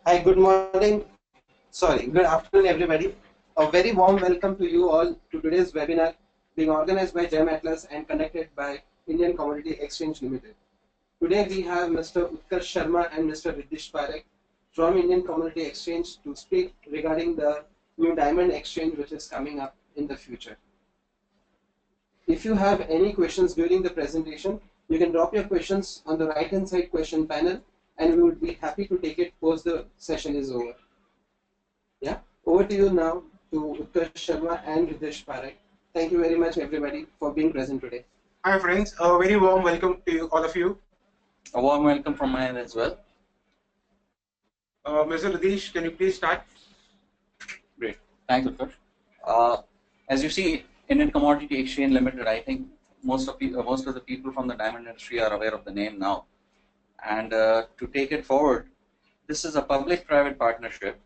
Hi, good morning. Sorry, good afternoon, everybody. A very warm welcome to you all to today's webinar being organized by GemAtlas and conducted by Indian Commodity Exchange Limited. Today we have Mr. Utkarsh Sharma and Mr. Riddish Parekh from Indian Commodity Exchange to speak regarding the new diamond exchange which is coming up in the future. If you have any questions during the presentation, you can drop your questions on the right hand side question panel and we would be happy to take it post the session is over. Yeah, over to you now to Utkarsh Sharma and Riddish Parekh. Thank you very much everybody for being present today. Hi friends, a very warm welcome to you, all of you. A warm welcome from my end as well. Mr. Radish, can you please start? Great. Thanks, Utkarsh. As you see, Indian Commodity Exchange Limited, I think most of the people from the diamond industry are aware of the name now. And to take it forward, this is a public-private partnership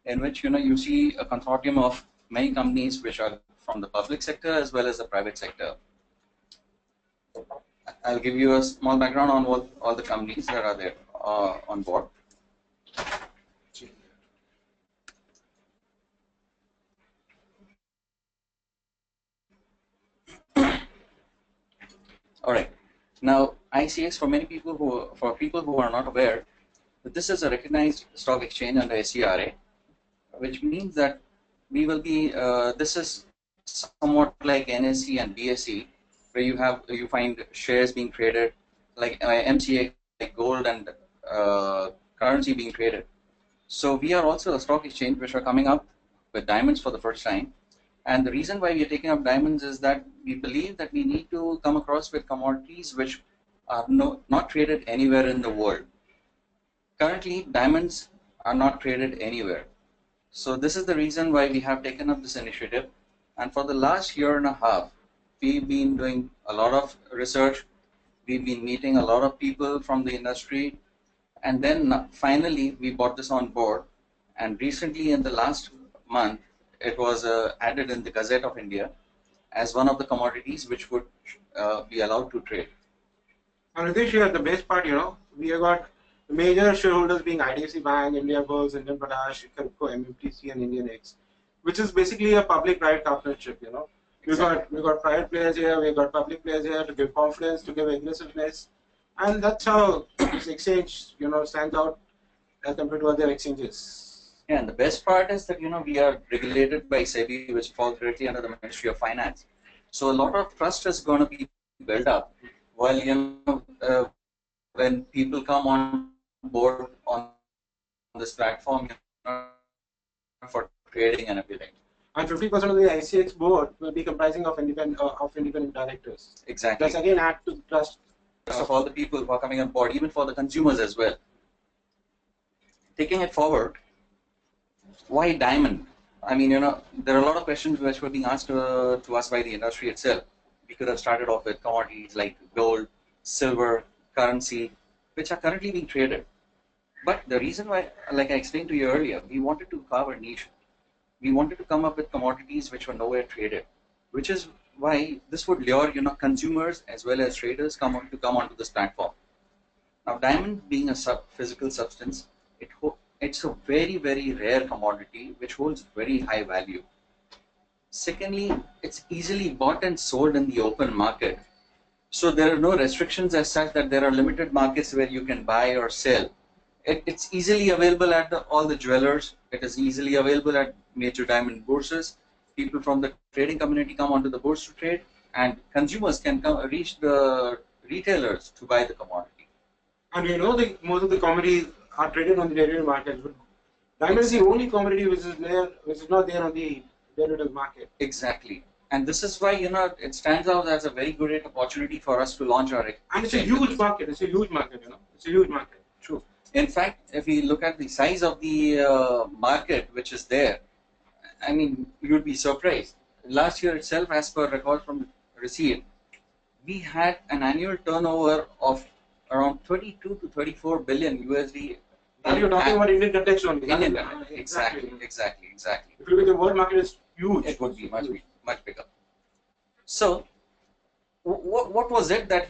in which you see a consortium of many companies which are from the public sector as well as the private sector. I'll give you a small background on what all the companies that are there on board. All right. Now, ICX, for people who are not aware, that this is a recognized stock exchange under SERA, which means that we will be. This is somewhat like NSE and BSE, where you find shares being traded, like MCX, like gold and currency being traded. So we are also a stock exchange which are coming up with diamonds for the first time. And the reason why we are taking up diamonds is that we believe that we need to come across with commodities which are not traded anywhere in the world. Currently, diamonds are not traded anywhere. So this is the reason why we have taken up this initiative. And for the last year and a half, we've been doing a lot of research. We've been meeting a lot of people from the industry. And then finally, we brought this on board. And recently, in the last month, it was added in the Gazette of India as one of the commodities which would be allowed to trade. And Radish, here the best part, we have got major shareholders being IDFC Bank, India Buzz, Indian Potash, Karipco, MMTC, and Indian X, which is basically a public-private partnership. Exactly. We got private players here, we got public players here to give confidence, to give aggressiveness, and that's how this exchange, stands out as compared to other exchanges. Yeah, and the best part is that we are regulated by SEBI, which falls directly under the Ministry of Finance. So a lot of trust is going to be built up. While when people come on board on this platform for trading and everything. And 50% of the ICX board will be comprising of independent directors. Exactly. That's again add to the trust of all the people who are coming on board, even for the consumers as well. Taking it forward, why diamond? I mean, there are a lot of questions which were being asked to us by the industry itself. We could have started off with commodities like gold, silver, currency, which are currently being traded. But the reason why, like I explained to you earlier, we wanted to carve a niche. We wanted to come up with commodities which were nowhere traded, which is why this would lure consumers as well as traders come onto this platform. Now, diamond being a physical substance, it's a very, very rare commodity which holds very high value. Secondly, it's easily bought and sold in the open market. So there are no restrictions as such that there are limited markets where you can buy or sell. It's easily available at all the jewelers. It is easily available at major diamond bourses. People from the trading community come onto the bourse to trade, and consumers can reach the retailers to buy the commodity. And most of the commodities are traded on the derivative markets. But diamond is the only commodity which is not there on the derivative market. Exactly. And this is why it stands out as a very great opportunity for us to launch our exchange. And it's a huge market. It's a huge market. It's a huge market. True. In fact, if we look at the size of the market which is there, I mean, you would be surprised. Last year itself, as per record from Receipt, we had an annual turnover of around 32 to 34 billion USD. And you're talking about Indian context only. Indian context. Exactly. If you look at the world market, it's huge. It would be much bigger. So, what was it that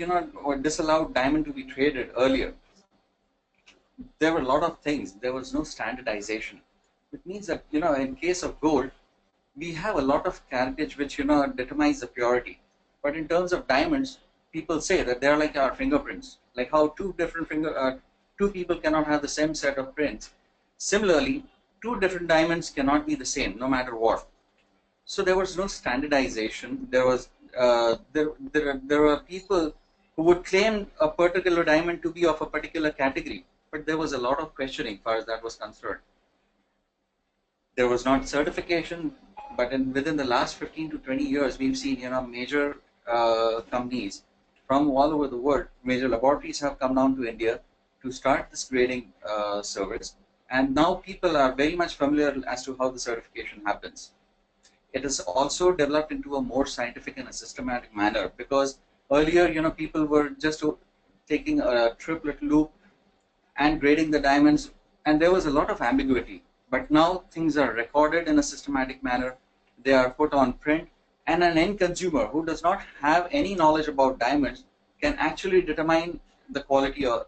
disallowed diamond to be traded earlier? there were a lot of things. There was no standardization. It means that, in case of gold, we have a lot of carriage which, determines the purity. But in terms of diamonds, people say that they're like our fingerprints, like how two people cannot have the same set of prints. Similarly, two different diamonds cannot be the same, no matter what. So there was no standardization. There were people who would claim a particular diamond to be of a particular category, but there was a lot of questioning as far as that was concerned. There was not certification, but within the last 15 to 20 years, we've seen major companies from all over the world, major laboratories have come down to India to start this grading service, and now people are very much familiar as to how the certification happens. It is also developed into a more scientific and a systematic manner, because earlier, people were just taking a triplet loop and grading the diamonds, and there was a lot of ambiguity. But now things are recorded in a systematic manner, they are put on print, and an end consumer who does not have any knowledge about diamonds can actually determine the quality of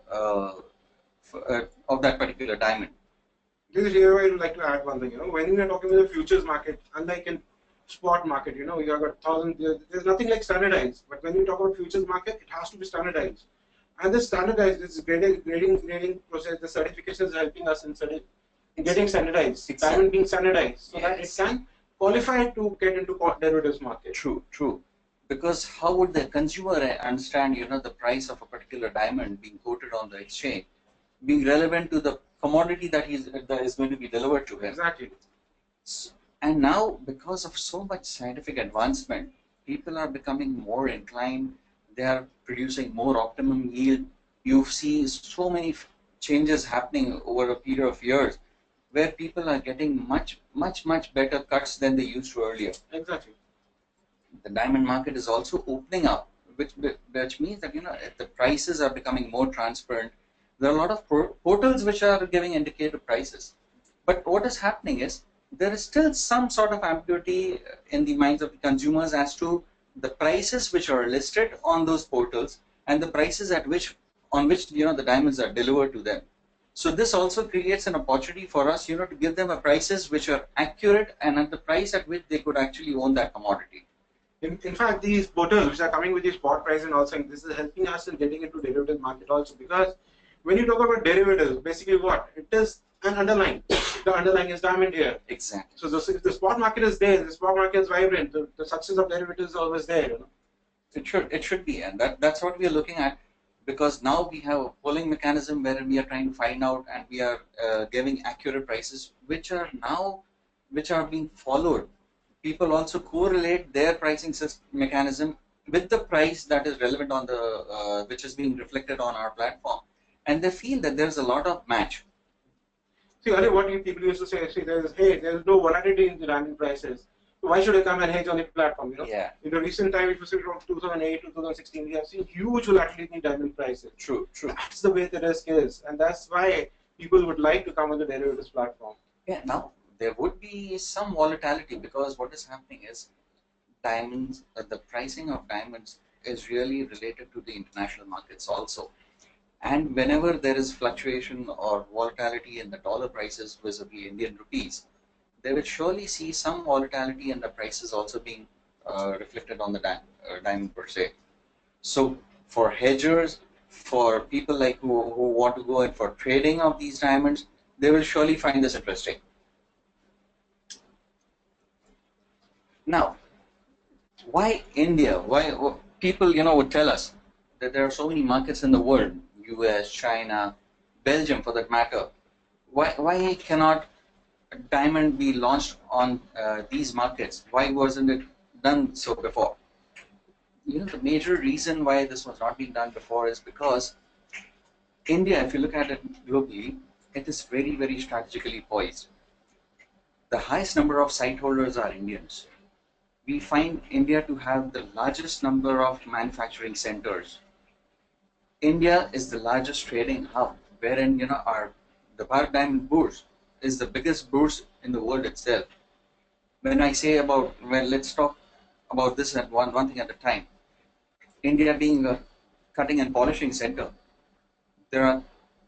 that particular diamond. This is here I would like to add one thing. When we are talking about the futures market, unlike in spot market, you have got there's nothing like standardized. But when you talk about futures market, it has to be standardized. And this grading process, the certification is helping us in getting standardized, Exactly. diamond being standardized, so Yes. that it can qualify to get into derivatives market. True. Because how would the consumer understand, the price of a particular diamond being quoted on the exchange, being relevant to the commodity that is going to be delivered to him? Exactly. And now, because of so much scientific advancement, people are becoming more inclined. They are producing more optimum yield. You see so many changes happening over a period of years, where people are getting much better cuts than they used to earlier. Exactly. The diamond market is also opening up, which means that the prices are becoming more transparent. There are a lot of portals which are giving indicative prices, but what is happening is there is still some sort of ambiguity in the minds of the consumers as to the prices which are listed on those portals and the prices on which the diamonds are delivered to them. So this also creates an opportunity for us, to give them a prices which are accurate and at the price at which they could actually own that commodity. In fact, these portals which are coming with these spot price and also, this is helping us in getting into derivatives market also, because when you talk about derivatives, basically what? It is an underlying. The underlying is diamond here. Exactly. So if the spot market is there, the spot market is vibrant, the success of derivatives is always there. It should be, and that's what we are looking at, because now we have a polling mechanism where we are trying to find out, and we are giving accurate prices which are being followed. People also correlate their pricing mechanism with the price that is relevant on the which is being reflected on our platform, and they feel that there's a lot of match. See, earlier what people used to say, there's no volatility in the diamond prices. So why should I come and hedge on the platform? Yeah. In the recent time, if you see from 2008 to 2016, we have seen huge volatility in diamond prices. True. That's the way the risk is, and that's why people would like to come on the derivatives platform. Yeah. Now there would be some volatility, because what is happening is diamonds, the pricing of diamonds is really related to the international markets also. And whenever there is fluctuation or volatility in the dollar prices vis-a-vis Indian rupees, they will surely see some volatility in the prices also being reflected on the diamond per se. So for hedgers, for people like who want to go in for trading of these diamonds, they will surely find this interesting. Now, why India? Why people would tell us that there are so many markets in the world, US, China, Belgium for that matter. Why cannot a diamond be launched on these markets? Why wasn't it done so before? The major reason why this was not being done before is because India, if you look at it globally, it is very strategically poised. The highest number of site holders are Indians. We find India to have the largest number of manufacturing centers. India is the largest trading hub, wherein the Bharat Diamond Bourse is the biggest bourse in the world itself. When I say let's talk about this at one thing at a time. India being a cutting and polishing center, there are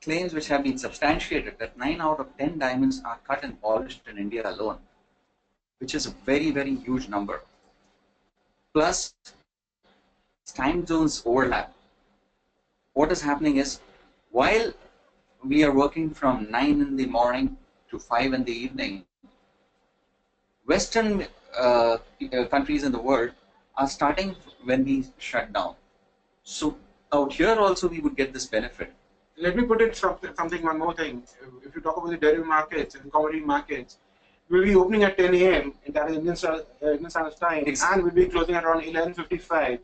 claims which have been substantiated that 9 out of 10 diamonds are cut and polished in India alone, which is a very, very huge number. Plus, time zones overlap. What is happening is, while we are working from 9 in the morning to 5 in the evening, Western countries in the world are starting when we shut down. So out here also we would get this benefit. Let me put it one more thing. If you talk about the derivative markets and commodity markets, we'll be opening at 10 a.m. that is Indian Standard Time, and we'll be closing at around 11:55.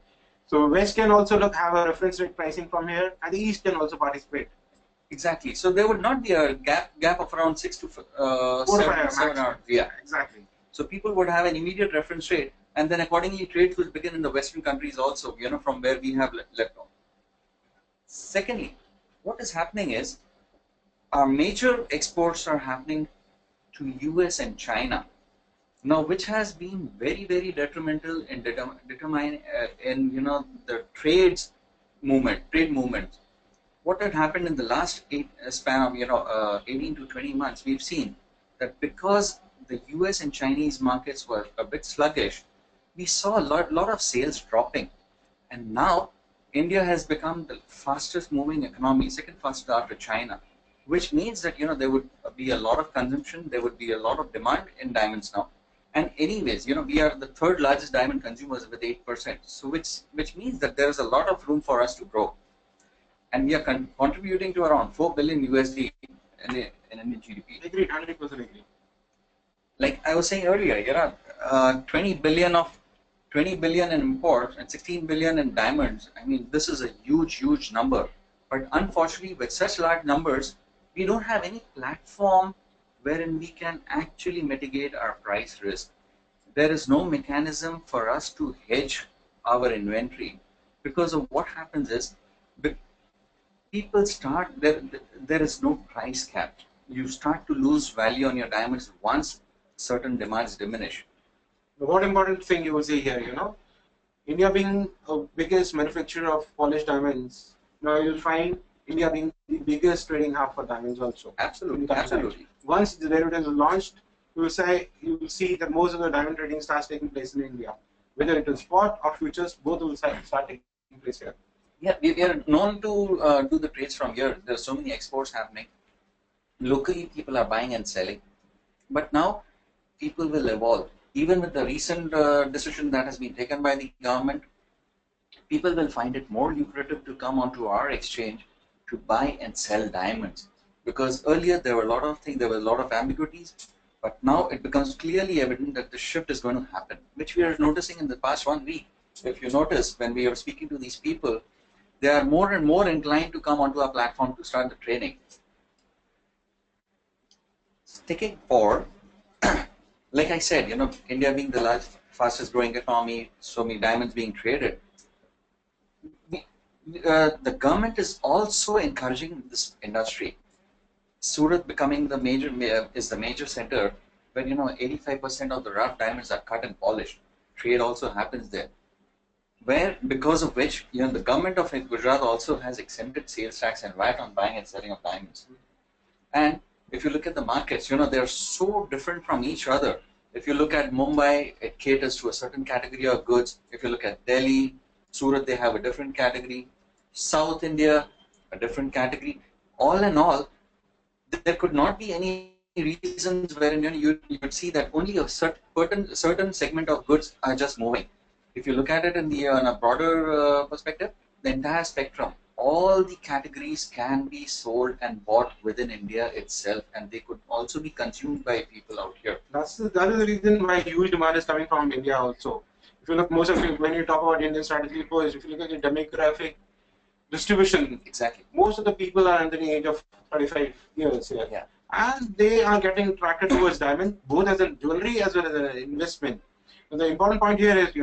So West can also have a reference rate pricing from here, and the East can also participate. Exactly. So there would not be a gap of around 6 to 7 hours. Yeah, exactly. So people would have an immediate reference rate, and then accordingly trades will begin in the Western countries also, from where we have left off. Secondly, what is happening is our major exports are happening to US and China. Now, which has been very, very detrimental in determining the trade movement. What had happened in the last span of 18 to 20 months, we've seen that because the US and Chinese markets were a bit sluggish, we saw a lot of sales dropping, and now India has become the fastest moving economy, second fastest after China, which means that there would be a lot of consumption, there would be a lot of demand in diamonds now. And anyways, we are the third largest diamond consumers with 8%. So which means that there is a lot of room for us to grow. And we are contributing to around 4 billion USD in Indian GDP. Agreed, 100% agree. Like I was saying earlier, 20 billion in imports and 16 billion in diamonds. I mean, this is a huge number. But unfortunately, with such large numbers, we don't have any platform wherein we can actually mitigate our price risk. There is no mechanism for us to hedge our inventory, because of what happens is people there is no price cap. You start to lose value on your diamonds once certain demands diminish. The one important thing you will see here, India being a biggest manufacturer of polished diamonds, now you'll find India being the biggest trading hub for diamonds also. Absolutely. Once the derivatives are launched, you will see that most of the diamond trading starts taking place in India. Whether it is spot or futures, both will start taking place here. Yeah, we are known to do the trades from here. There are so many exports happening. Locally, people are buying and selling. But now, people will evolve. Even with the recent decision that has been taken by the government, people will find it more lucrative to come onto our exchange to buy and sell diamonds. Because earlier there were a lot of things, there were a lot of ambiguities, but now it becomes clearly evident that the shift is going to happen, which we are noticing in the past 1 week. If you notice, when we are speaking to these people, they are more and more inclined to come onto our platform to start the trading. Sticking forward, like I said, India being the fastest growing economy, so many diamonds being traded, the government is also encouraging this industry. Surat becoming the major center where 85% of the rough diamonds are cut and polished. Trade also happens there. Because of which the government of Gujarat also has exempted sales tax and VAT on buying and selling of diamonds. And if you look at the markets, they're so different from each other. If you look at Mumbai, it caters to a certain category of goods. If you look at Delhi, Surat, they have a different category. South India, a different category. All in all, there could not be any reasons wherein you would see that only a certain segment of goods are just moving. If you look at it in a broader perspective, the entire spectrum, all the categories can be sold and bought within India itself, and they could also be consumed by people out here. That is the reason why huge demand is coming from India also. If you look, when you talk about Indian strategy post, if you look at the demographic distribution, exactly, most of the people are under the age of 35 years here. Yeah. And they are getting attracted towards diamond, both as a jewelry as well as an investment. And the important point here is,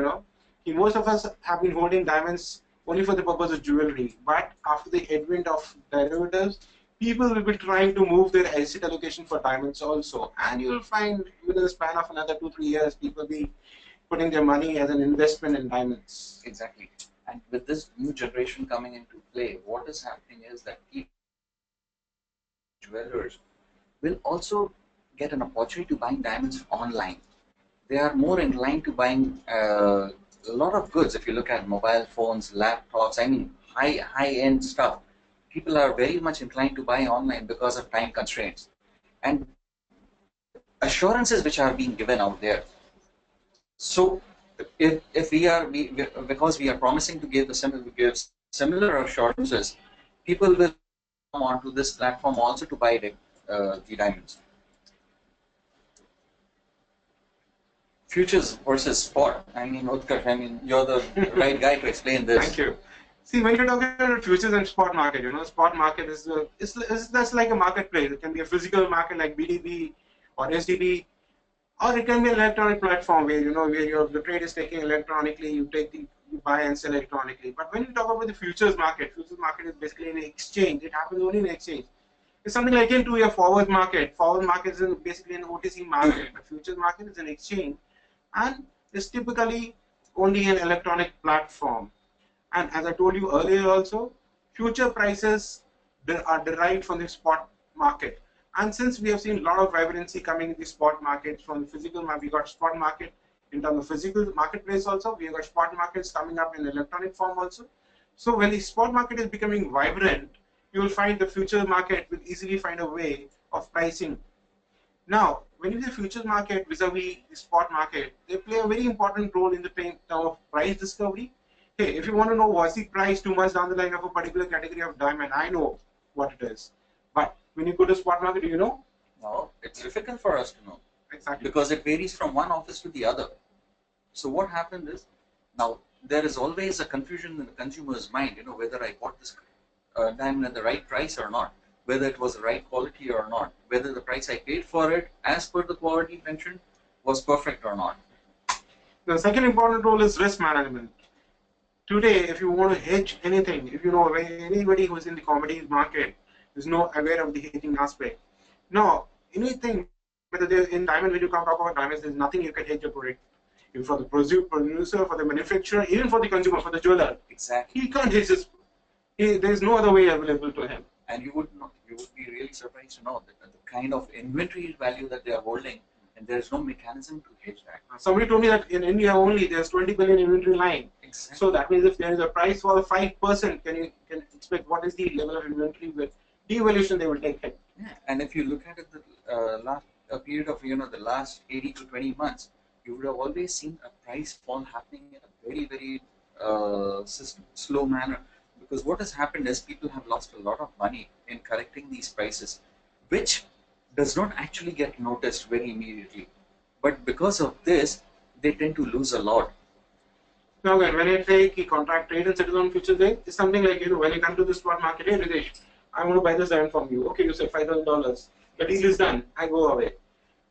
most of us have been holding diamonds only for the purpose of jewelry. But after the advent of derivatives, people will be trying to move their asset allocation for diamonds also. And you will find within the span of another 2-3 years, people will be putting their money as an investment in diamonds. Exactly. And with this new generation coming into play, what is happening is that people dwellers will also get an opportunity to buying diamonds online. They are more inclined to buying a lot of goods. If you look at mobile phones, laptops, I mean high-end stuff, people are very much inclined to buy online because of time constraints and assurances which are being given out there. So if because we are promising to give similar assurances, people will come onto this platform also to buy the diamonds. Futures versus spot. I mean, Utkarsh, I mean, you're the right guy to explain this. Thank you. See, when you're talking about futures and spot market, spot market is that's like a marketplace. It can be a physical market like BDB or SDB, or it can be an electronic platform where where the trade is taken electronically. You buy and sell electronically. But when you talk about the futures market is basically an exchange. It happens only in an exchange. It's something like into a forward market. Forward market is basically an OTC market. The futures market is an exchange, and it's typically only an electronic platform. And as I told you earlier also, future prices are derived from the spot market. And since we have seen a lot of vibrancy coming in the spot market from the physical market, we got spot market in terms of physical marketplace also, we have got spot markets coming up in electronic form also. So when the spot market is becoming vibrant, you will find the future market will easily find a way of pricing. Now, when you say futures market vis-a-vis the spot market, they play a very important role in the term of price discovery. Hey, if you want to know what's the price 2 months down the line of a particular category of diamond, I know what it is. But when you go to spot market, do you know? No, it's difficult for us to know. Exactly. Because it varies from one office to the other. So what happened is, now there is always a confusion in the consumer's mind, whether I bought this diamond at the right price or not, whether it was the right quality or not, whether the price I paid for it as per the quality mentioned was perfect or not. The second important role is risk management. Today, if you want to hedge anything, if anybody who is in the commodities market is not aware of the hedging aspect. Now, anything, whether they're in diamond, when you come talk about diamonds, there's nothing you can hedge a product. Even for the producer, for the manufacturer, even for the consumer, for the jeweler. Exactly. He can't hedge this. There's no other way available to him. And you would be really surprised to know that the kind of inventory value that they are holding, and there is no mechanism to hedge that. Somebody told me that in India only there's 20 billion inventory line. Exactly. So that means if there is a price for the 5%, can expect what is the level of inventory with devaluation they will take it. Yeah. And if you look at it, the last period of the last 80 to 20 months, you would have always seen a price fall happening in a very, very slow manner. Because what has happened is people have lost a lot of money in correcting these prices, which does not actually get noticed very immediately. But because of this, they tend to lose a lot. Now, when I say contract trade and settle on futures day, it's something like, when you come to the spot market, hey, Ridesh, I want to buy this diamond from you. Okay, you say $5,000. The deal is done. I go away.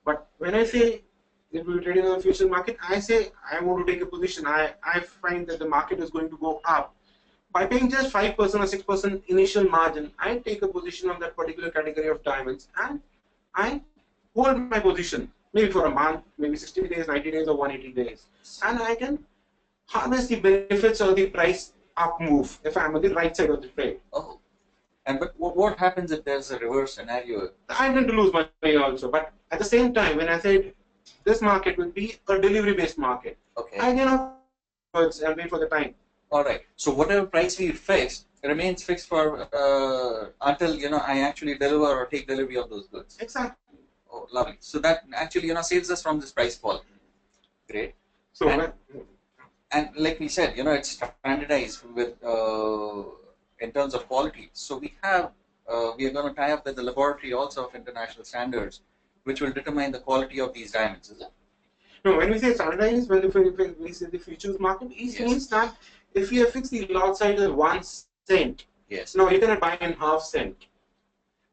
But when I say it will be trading on the futures market, I say I want to take a position. I find that the market is going to go up. By paying just 5% or 6% initial margin, I take a position on that particular category of diamonds and I hold my position, maybe for a month, maybe 60 days, 90 days, or 180 days. And I can harness the benefits of the price up move if I'm on the right side of the trade. Oh. But what happens if there's a reverse scenario? I'm going to lose money also. But at the same time, when I said this market will be a delivery-based market, okay, I cannot wait for the time. All right. So whatever price we fix remains fixed for until I actually deliver or take delivery of those goods. Exactly. Oh, lovely. So that actually saves us from this price fall. Great. So and like we said, it's standardized with in terms of quality. So we are going to tie up with the laboratory also of international standards, which will determine the quality of these diamonds. Is it? No, when we say standardized, when we say the futures market, it means that if you have fixed the lot size as 1 cent, yes. No, you cannot buy in half cent.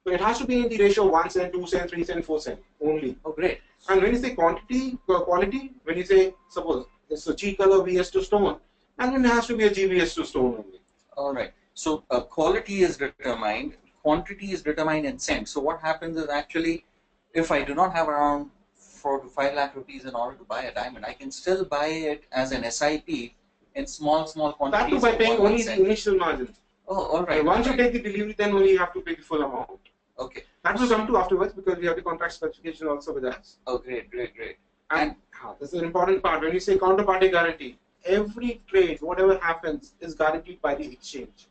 So it has to be in the ratio of 1 cent, 2 cent, 3 cent, 4 cent only. Oh, great. And when you say quality, when you say, suppose it's a G color VS to stone, and then it has to be a GVS to stone only. All right. So quality is determined, quantity is determined in cents. So what happens is actually, if I do not have around 4 to 5 lakh rupees in order to buy a diamond, I can still buy it as an SIP in small quantities. That too by paying only the initial margin. Oh, all right. And once you take the delivery, then only you have to pay the full amount. Okay. That will come to afterwards because we have the contract specification also with us. Oh, great, great, great. And this is an important part. When you say counterparty guarantee, every trade, whatever happens, is guaranteed by the exchange.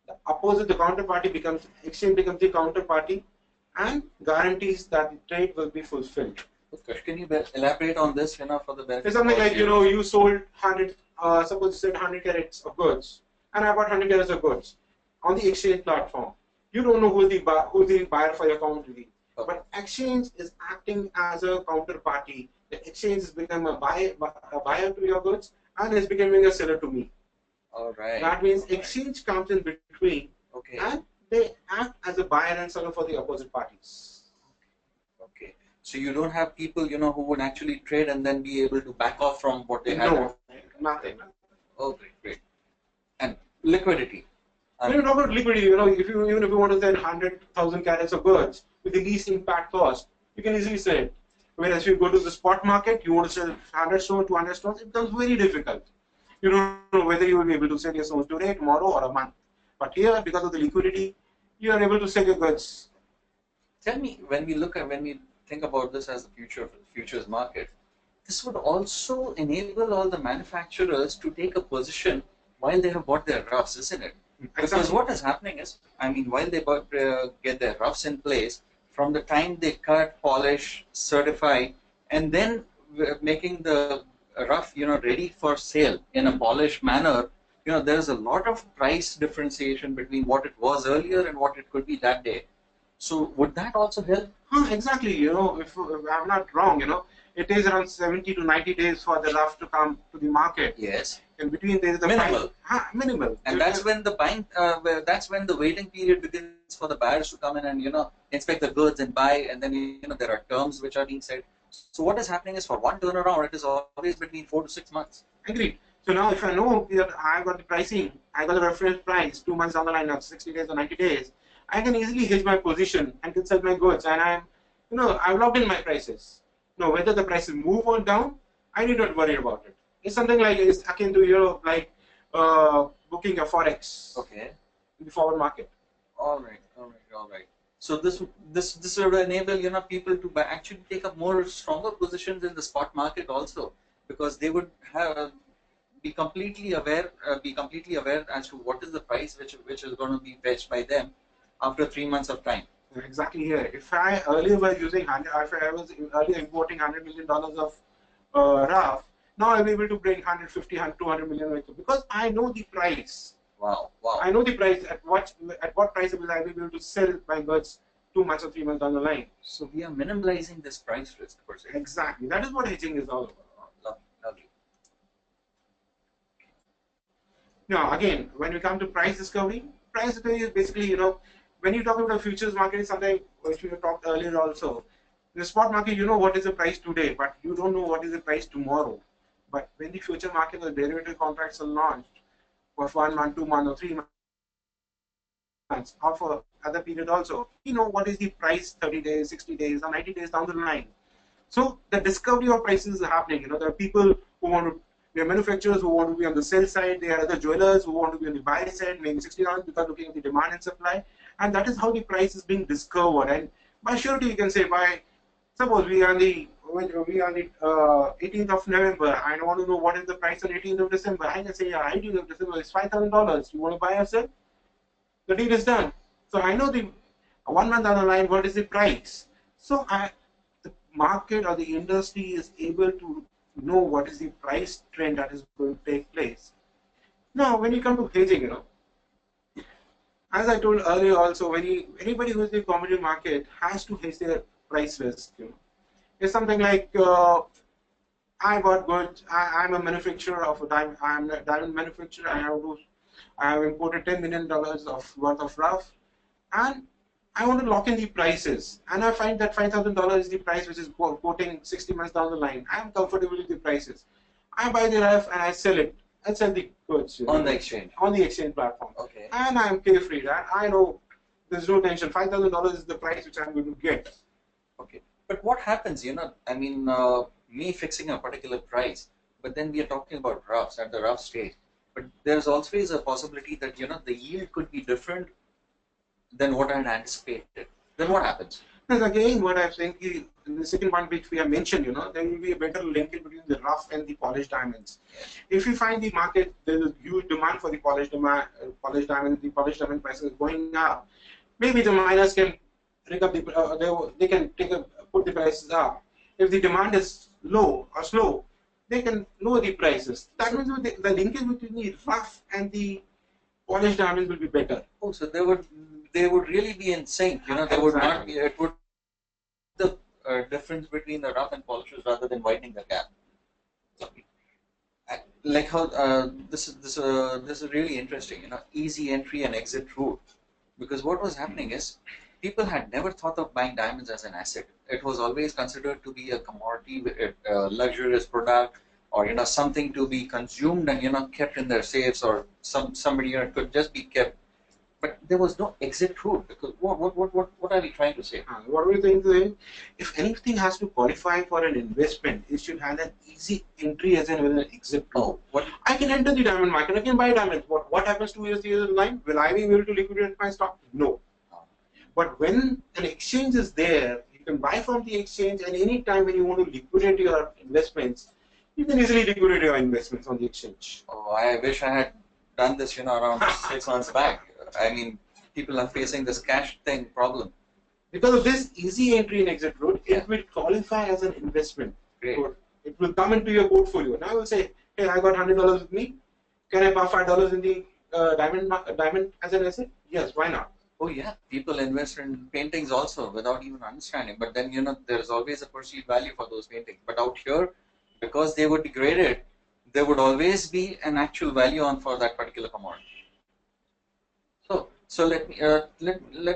The opposite, the counterparty becomes, exchange becomes the counterparty and guarantees that the trade will be fulfilled. Okay. Can you elaborate on this, for the benefit? It's something like, you sold 100, suppose you said 100 carats of goods, and I bought 100 carats of goods on the exchange platform. You don't know who the buyer for your commodity. Okay. But exchange is acting as a counterparty. The exchange has become a buyer to your goods and is becoming a seller to me. All right. That means exchange comes in between, Okay. and they act as a buyer and seller for the opposite parties. Okay. So you don't have people, who would actually trade and then be able to back off from what they had. No, nothing. Oh, great, great. And liquidity. When you talk about liquidity, even if you want to sell 100,000 carats of goods with the least impact cost, you can easily sell it. Whereas if you go to the spot market, you want to sell 100 stones, 200 stones, it becomes very difficult. You don't know whether you will be able to sell your stones today, tomorrow, or a month. But here, because of the liquidity, you are able to sell your goods. Tell me, when we think about this as the future of the futures market, this would also enable all the manufacturers to take a position while they have bought their roughs, isn't it? Because Exactly. what is happening is, while they get their roughs in place, from the time they cut, polish, certify, and then making the rough, ready for sale in a polished manner, there's a lot of price differentiation between what it was earlier and what it could be that day. So would that also help? Exactly. If I'm not wrong, it takes around 70 to 90 days for the rough to come to the market. Yes. In between, there is the Minimal. Minimal. And that's when the that's when the waiting period begins for the buyers to come in and inspect the goods and buy, and then there are terms which are being set. So what is happening is, for one turnaround, it is always between 4 to 6 months. Agreed. So now, if I know that I got the pricing, I got the reference price 2 months down the line, not 60 days or 90 days, I can easily hedge my position and can sell my goods, and I've locked in my prices. Now, whether the prices move or down, I need not worry about it. It's something like, it's akin to booking a forex Okay. in the forward market. All right. So this will enable people to actually take up more stronger positions in the spot market also, because they would be completely aware as to what is the price which is going to be fetched by them after 3 months of time. Exactly here. If I earlier was using if I was earlier importing $100 million of RAF, now I'll be able to bring 150, 200 million because I know the price. Wow. I know the price at what price will I be able to sell my goods 2 months or 3 months down the line. So we are minimalizing this price risk per se. Exactly. That is what hedging is all about. Lovely. Now, again, when we come to price discovery is basically, when you talk about the futures market, is something which we talked earlier also. The spot market, you know what is the price today, but you don't know what is the price tomorrow. But when the future market or derivative contracts are launched for 1 month, 2 months, or 3 months, or for other period also, you know what is the price 30 days, 60 days, or 90 days down the line. So the discovery of prices is happening. There are people who want to, there are manufacturers who want to be on the sell side. There are other jewelers who want to be on the buy side, making $60 because looking at the demand and supply. And that is how the price is being discovered. And by surety, you can say, suppose we are on the 18th of November. I want to know what is the price on 18th of December. I can say, yeah, 18th of December is $5,000. You want to buy or sell? The deal is done. So I know the 1 month down the line, what is the price? So the market or the industry is able to know what is the price trend that is going to take place. Now, when you come to hedging, as I told earlier also, anybody who is in the commodity market has to hedge their price risk. It's something like I bought goods. I'm a manufacturer of a diamond. I'm a diamond manufacturer. I have imported $10 million worth of rough, and I want to lock in the prices. And I find that $5,000 is the price which is quoting 60 months down the line. I'm comfortable with the prices. I buy the rough and I sell it. I sell the goods on the exchange. On the exchange platform. Okay. And I'm carefree. I know there's no tension. $5,000 is the price which I'm going to get. Okay. But what happens, me fixing a particular price, but then we are talking about roughs at the rough stage. But there's always a possibility that, the yield could be different than what I had anticipated. Then what happens? Because again, what I'm saying, the second one which we have mentioned, there will be a better linkage between the rough and the polished diamonds. If you find the market, there is huge demand for the polished diamond, the polished diamond prices is going up. Maybe the miners can rig up they can put the prices up. If the demand is low or slow, they can lower the prices. That means the linkage between the rough and the polished diamonds will be better. Oh, so they would really be in sync. They would not be. It would the difference between the rough and polishes rather than widening the gap. Like how this is really interesting. Easy entry and exit route. Because what was happening is people had never thought of buying diamonds as an asset. It was always considered to be a commodity, a luxurious product, or something to be consumed and kept in their safes, or somebody could just be kept. But there was no exit route. Because what are we trying to say? What are we trying to say? If anything has to qualify for an investment, it should have an easy entry as an exit route. What? I can enter the diamond market. I can buy diamonds. What happens 2 years, 3 years in line? Will I be able to liquidate my stock? No. But when an exchange is there, you can buy from the exchange, and any time when you want to liquidate your investments, you can easily liquidate your investments on the exchange. Oh, I wish I had done this, around 6 months back. I mean, people are facing this cash thing problem. Because of this easy entry and exit route, it will qualify as an investment. Great. It will come into your portfolio. Now I will say, hey, I got $100 with me. Can I put $5 in the diamond as an asset? Yes, why not? Oh yeah, people invest in paintings also without even understanding. But then there's always a perceived value for those paintings. But out here, because they would be graded, there would always be an actual value on for that particular commodity. So let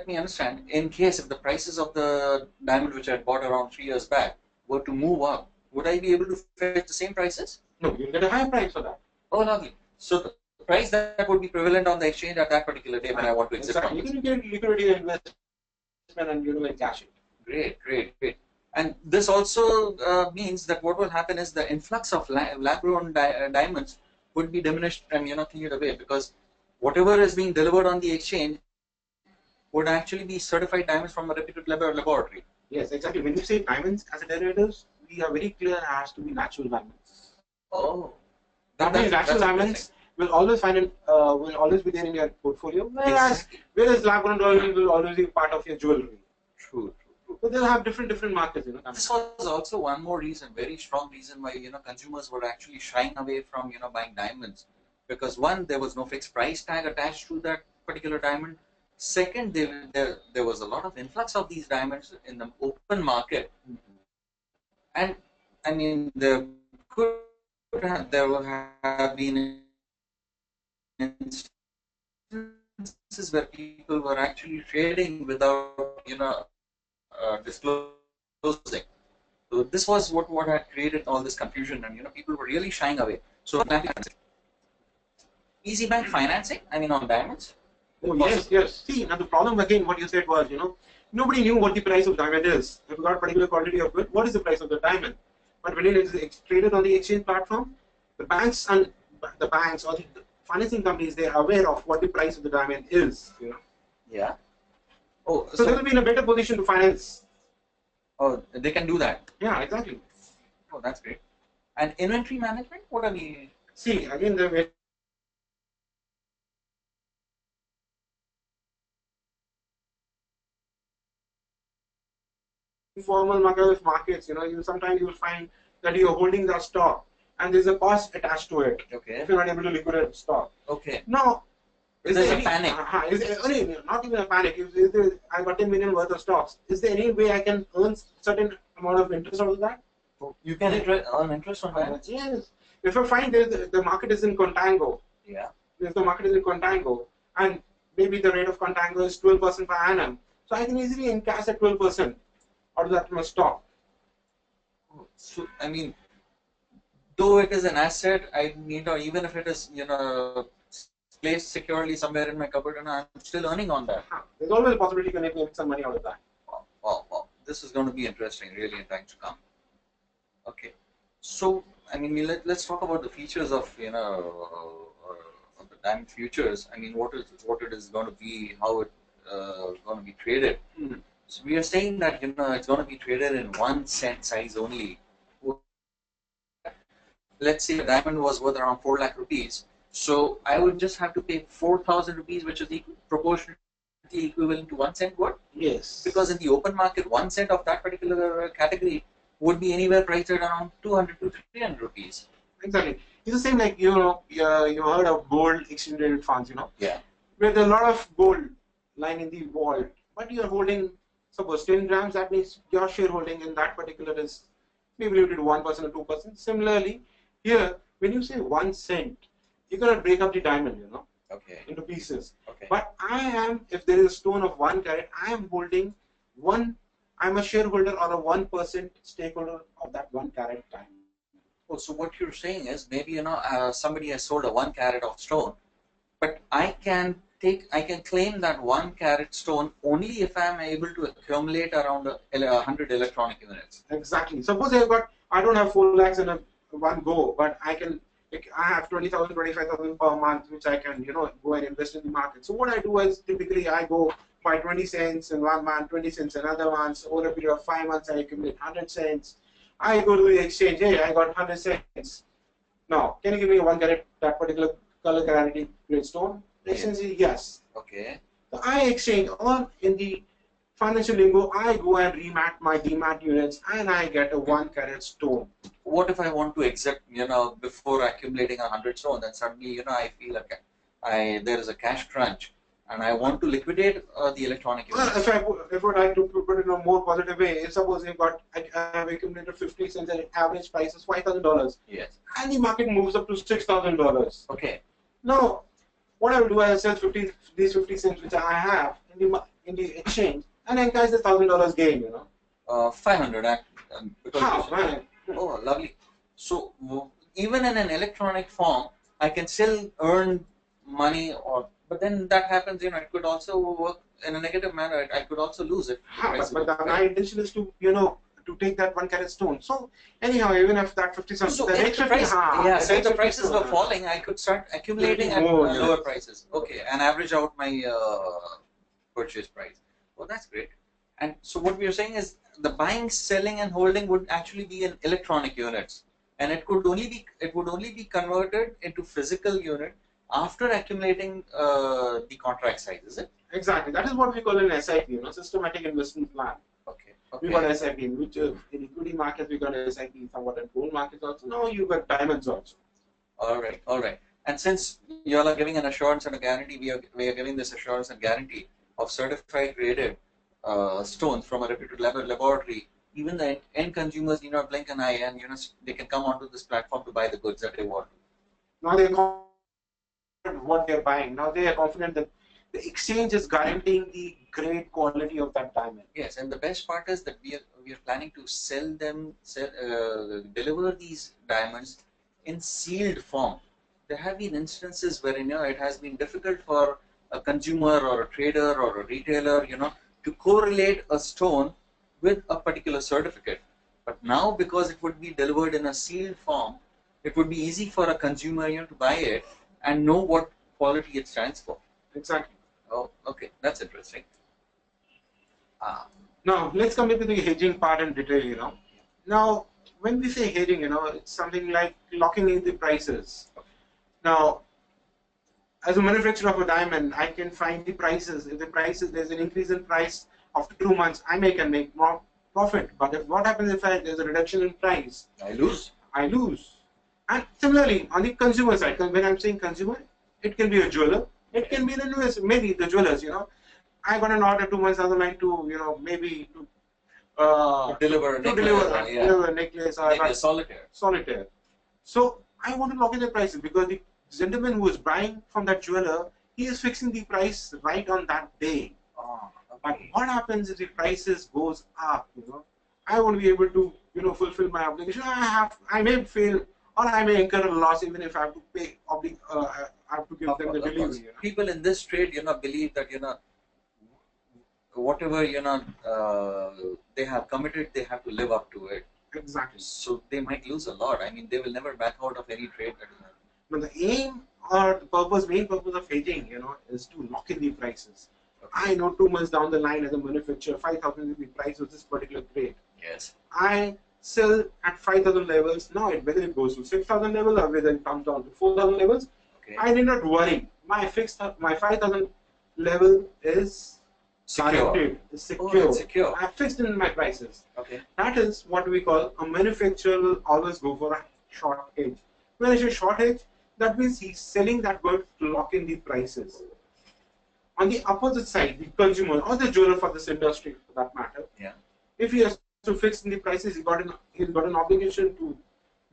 me understand. In case if the prices of the diamond which I bought around 3 years back were to move up, would I be able to fetch the same prices? No, you'll get a higher price for that. Oh, lovely. So the price that would be prevalent on the exchange at that particular day when I want to exit from this. You can get liquidity investment and cash it. Great. And this also means that what will happen is the influx of lab-grown diamonds would be diminished and cleared away, because whatever is being delivered on the exchange would actually be certified diamonds from a reputed laboratory. Yes, exactly. When you say diamonds as a derivatives, we are very clear it has to be natural diamonds. Oh, that means natural diamonds will always will always be there in your portfolio, whereas lab-grown diamonds will always be part of your jewelry. True. So they'll have different markets. This was also one more reason, very strong reason why consumers were actually shying away from buying diamonds. Because one, there was no fixed price tag attached to that particular diamond. Second, there was a lot of influx of these diamonds in the open market, and I mean there will have been instances where people were actually trading without disclosing. So this was what had created all this confusion, and people were really shying away. So easy bank financing, I mean on diamonds. Oh yes. See, now the problem again, what you said was, nobody knew what the price of diamond is. If you got a particular quantity of good, what is the price of the diamond? But when it is traded on the exchange platform, the banks or the financing companies, they are aware of what the price of the diamond is. Yeah. Oh, so they will be in a better position to finance. Oh, they can do that. Yeah, exactly. Oh, that's great. And inventory management, what are we? See, again, the informal markets, sometimes you will find that you are holding the stock and there's a cost attached to it. Okay. If you're not able to liquidate the stock. Okay. Now, there's a panic. Not even a panic. I got 10 million worth of stocks. Is there any way I can earn certain amount of interest out of that? You can earn interest on that? Yes. If I find the market is in contango. Yeah. If the market is in contango and maybe the rate of contango is 12% per annum, so I can easily encash at 12%. Out of that much stock. So I mean, though it is an asset, I mean, or even if it is placed securely somewhere in my cupboard, and I'm still earning on that. There's always a possibility you can make some money out of that. Wow. This is going to be interesting, really, in times to come. Okay, so I mean, let's talk about the features of of the diamond futures. I mean, what it is going to be, how it going to be traded. Mhm. So we are saying that it's going to be traded in 1 cent size only. Let's say a diamond was worth around 4 lakh rupees. So I would just have to pay 4,000 rupees, which is proportionately equivalent to 1 cent worth. Yes. Because in the open market, 1 cent of that particular category would be anywhere priced at around 200 to 300 rupees. Exactly. It's the same like, you heard of gold exchange traded funds, Yeah. where there's a lot of gold lying in the vault, but you're holding, suppose 10 grams, that means your shareholding in that particular is maybe limited to 1% or 2%. Similarly, here, when you say 1 cent, you're going to break up the diamond, Okay. into pieces. Okay. But if there is a stone of 1 carat, I am holding I'm a shareholder or a 1% stakeholder of that 1 carat diamond. Oh, so what you're saying is maybe somebody has sold a 1 carat of stone, but I can claim that 1 carat stone only if I am able to accumulate around 100 electronic units. Exactly. Suppose I don't have 4 lakhs in one go, but I have 20,000, 25,000 per month, which I can, go and invest in the market. So what I do is typically I go buy 20 cents in 1 month, 20 cents another month. So over a period of 5 months, I accumulate 100 cents. I go to the exchange, hey, I got 100 cents. Now, can you give me 1 carat, that particular color clarity grade stone? The exchange says yes. Okay. So I exchange, or in the financial lingo, I go and remat my demat units and I get a 1 carat stone. What if I want to exit, before accumulating 100 stone, then suddenly, I feel like there is a cash crunch and I want to liquidate the electronic units. If I like to put it in a more positive way, if suppose I have accumulated 50 cents and average price is $5,000. Yes. And the market moves up to $6,000. Okay. Now, what I will do, I will sell these 50 cents which I have in the exchange and encash the $1,000 gain, 500 because How, man? Oh, lovely. So even in an electronic form, I can still earn money, but then that happens. It could also work in a negative manner. I could also lose it. But my intention is to to take that 1 carat stone. So anyhow, even if that 50 cents, So the if next the 50, price, if the prices were falling, I could start accumulating at Yes. lower prices. Okay, and average out my purchase price. Well, that's great. And so what we are saying is the buying, selling, and holding would actually be in electronic units, and it would only be converted into physical unit after accumulating the contract size. Is it? Exactly. That is what we call an SIP, systematic investment plan. Okay. We got SIP, which in equity markets we got SIP, somewhat in gold markets also. Now you got diamonds also. All right. And since you all are giving an assurance and a guarantee, we are giving this assurance and guarantee of certified graded stones from a reputed laboratory. Even the end consumers need not blink an eye, and they can come onto this platform to buy the goods that they want. Now they know what they're buying. Now they are confident that the exchange is guaranteeing the great quality of that diamond. Yes, and the best part is that we are planning to deliver these diamonds in sealed form. There have been instances where it has been difficult for a consumer or a trader or a retailer to correlate a stone with a particular certificate. But now, because it would be delivered in a sealed form, it would be easy for a consumer to buy it and know what quality it stands for. Exactly. Oh, okay, that's interesting. Now let's come into the hedging part in detail. Now when we say hedging, it's something like locking in the prices. Now, as a manufacturer of a diamond, I can find the prices. If there's an increase in price after 2 months, can make more profit. But what happens if there's a reduction in price? I lose. And similarly, on the consumer side, when I'm saying consumer, it can be a jeweler, it can be an investor, maybe the jewelers. I got an order 2 months down the line to maybe to deliver a necklace or maybe a solitaire. So I want to lock in the prices because the gentleman who is buying from that jeweler, he is fixing the price right on that day. Okay. But what happens if the prices goes up? I won't be able to fulfill my obligation. I may fail or I may incur a loss even if I have to pay. I have to give them the delivery. People in this trade, believe that whatever they have committed, they have to live up to it. Exactly. So they might lose a lot. I mean, they will never back out of any trade that is. But the aim or the main purpose of hedging, is to lock in the prices. I know 2 months down the line as a manufacturer, 5,000 is the price of this particular grade. Yes. I sell at 5,000 levels. Now, whether it goes to 6,000 level or whether it comes down to 4,000 levels, Okay. I need not worry. My 5,000 level is Secure. guaranteed. It's Oh, secure. it's secure. I fixed in my prices. Okay. That is what we call a manufacturer will always go for a short hedge. When I say short hedge, that means he's selling that good to lock in the prices. On the opposite side, the consumer or the jeweler for this industry, for that matter, Yeah. if he has to fix in the prices, he's got an obligation to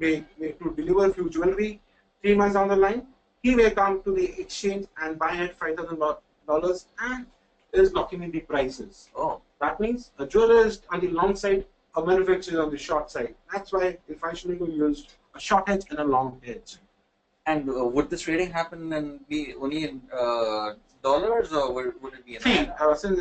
to deliver few jewelry 3 months down the line. He may come to the exchange and buy at $5,000 and is locking in the prices. Oh. That means a jeweler is on the long side, a manufacturer is on the short side. That's why in functionally we used a short hedge and a long hedge. And would this trading happen and be only in dollars, or would it be in See, INR? since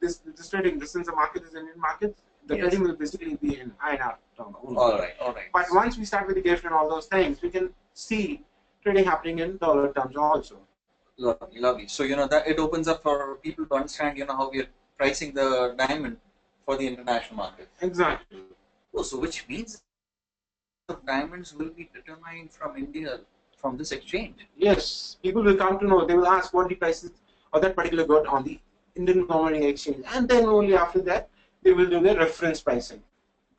this trading, since the market is Indian market, the Yes. trading will basically be in INR term only. All right. All right. But once we start with the gift and all those things, we can see trading happening in dollar terms also. Lovely, lovely. So that it opens up for people to understand, how we are pricing the diamond for the international market. Exactly. Oh, so which means the diamonds will be determined from India from this exchange. Yes, people will come to know. They will ask what the prices of that particular good on the Indian Commodity Exchange, and then only after that they will do the reference pricing.